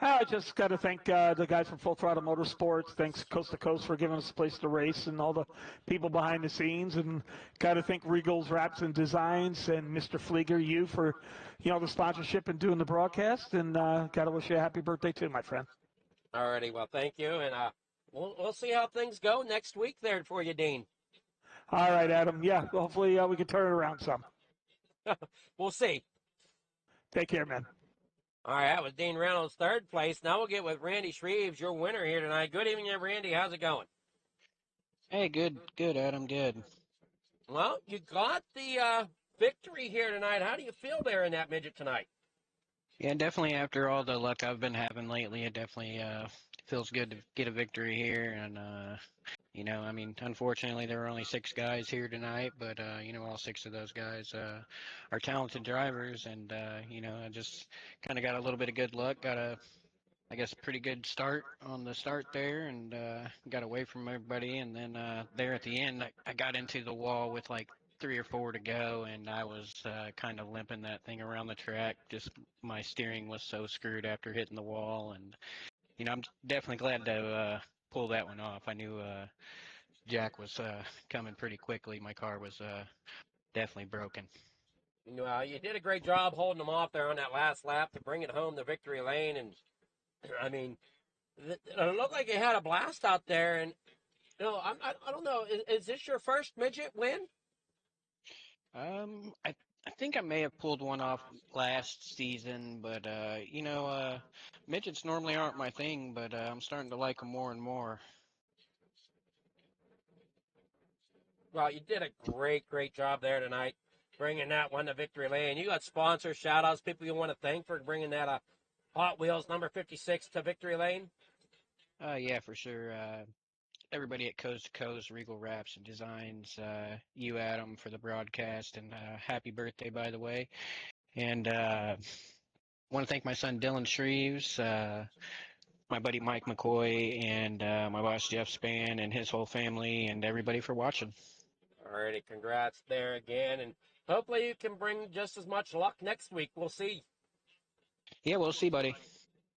[SPEAKER 4] I just got to thank the guys from Full Throttle Motorsports. Thanks Coast to Coast for giving us a place to race and all the people behind the scenes. And got to thank Regal's Wraps and Designs and Mr. Flieger, you for, the sponsorship and doing the broadcast. And got to wish you a happy birthday too, my friend.
[SPEAKER 2] Alrighty, well, thank you. And we'll see how things go next week there for you, Dean.
[SPEAKER 4] All right, Adam. Yeah, hopefully we can turn it around some.
[SPEAKER 2] We'll see.
[SPEAKER 4] Take care, man.
[SPEAKER 2] All right, that was Dean Reynolds, 3rd place. Now we'll get with Randy Shreves, your winner here tonight. Good evening, Randy. How's it going?
[SPEAKER 14] Hey, good, Adam, good.
[SPEAKER 2] Well, you got the victory here tonight. How do you feel there in that midget tonight?
[SPEAKER 14] Yeah, definitely after all the luck I've been having lately, it definitely feels good to get a victory here. And, I mean, unfortunately, there were only 6 guys here tonight, but, all 6 of those guys are talented drivers. And, I just kind of got a little bit of good luck, got a pretty good start on the start there, and got away from everybody. And then there at the end, I got into the wall with like 3 or 4 to go, and I was kind of limping that thing around the track. Just my steering was so screwed after hitting the wall, and I'm definitely glad to pull that one off. I knew Jack was coming pretty quickly. My car was definitely broken.
[SPEAKER 2] Well, you did a great job holding them off there on that last lap to bring it home to victory lane. And I mean, it looked like you had a blast out there. And I don't know. Is this your first midget win?
[SPEAKER 14] I think I may have pulled one off last season, but midgets normally aren't my thing, but I'm starting to like them more and more.
[SPEAKER 2] Well, you did a great job there tonight, bringing that one to victory lane. You got sponsors, shout-outs, people you want to thank for bringing that Hot Wheels number 56 to victory lane?
[SPEAKER 14] Yeah, for sure. Everybody at Coast to Coast, Regal Wraps and Designs, you, Adam, for the broadcast, and happy birthday, by the way. And want to thank my son Dylan Shreves, my buddy Mike McCoy, and my boss Jeff Spann and his whole family, and everybody for watching.
[SPEAKER 2] Alrighty, congrats there again, and hopefully you can bring just as much luck next week. We'll see.
[SPEAKER 14] Yeah, we'll see, buddy.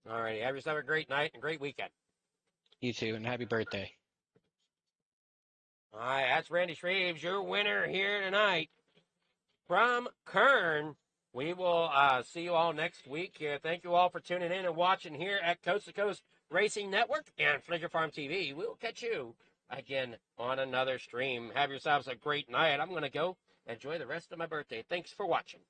[SPEAKER 2] Alrighty, have yourself a great night and a great weekend.
[SPEAKER 14] You too, and happy birthday.
[SPEAKER 2] All right, that's Randy Shreves, your winner here tonight from Kern. We will see you all next week here. Thank you all for tuning in and watching here at Coast to Coast Racing Network and Fleischer Farm TV. We'll catch you again on another stream. Have yourselves a great night. I'm going to go enjoy the rest of my birthday. Thanks for watching.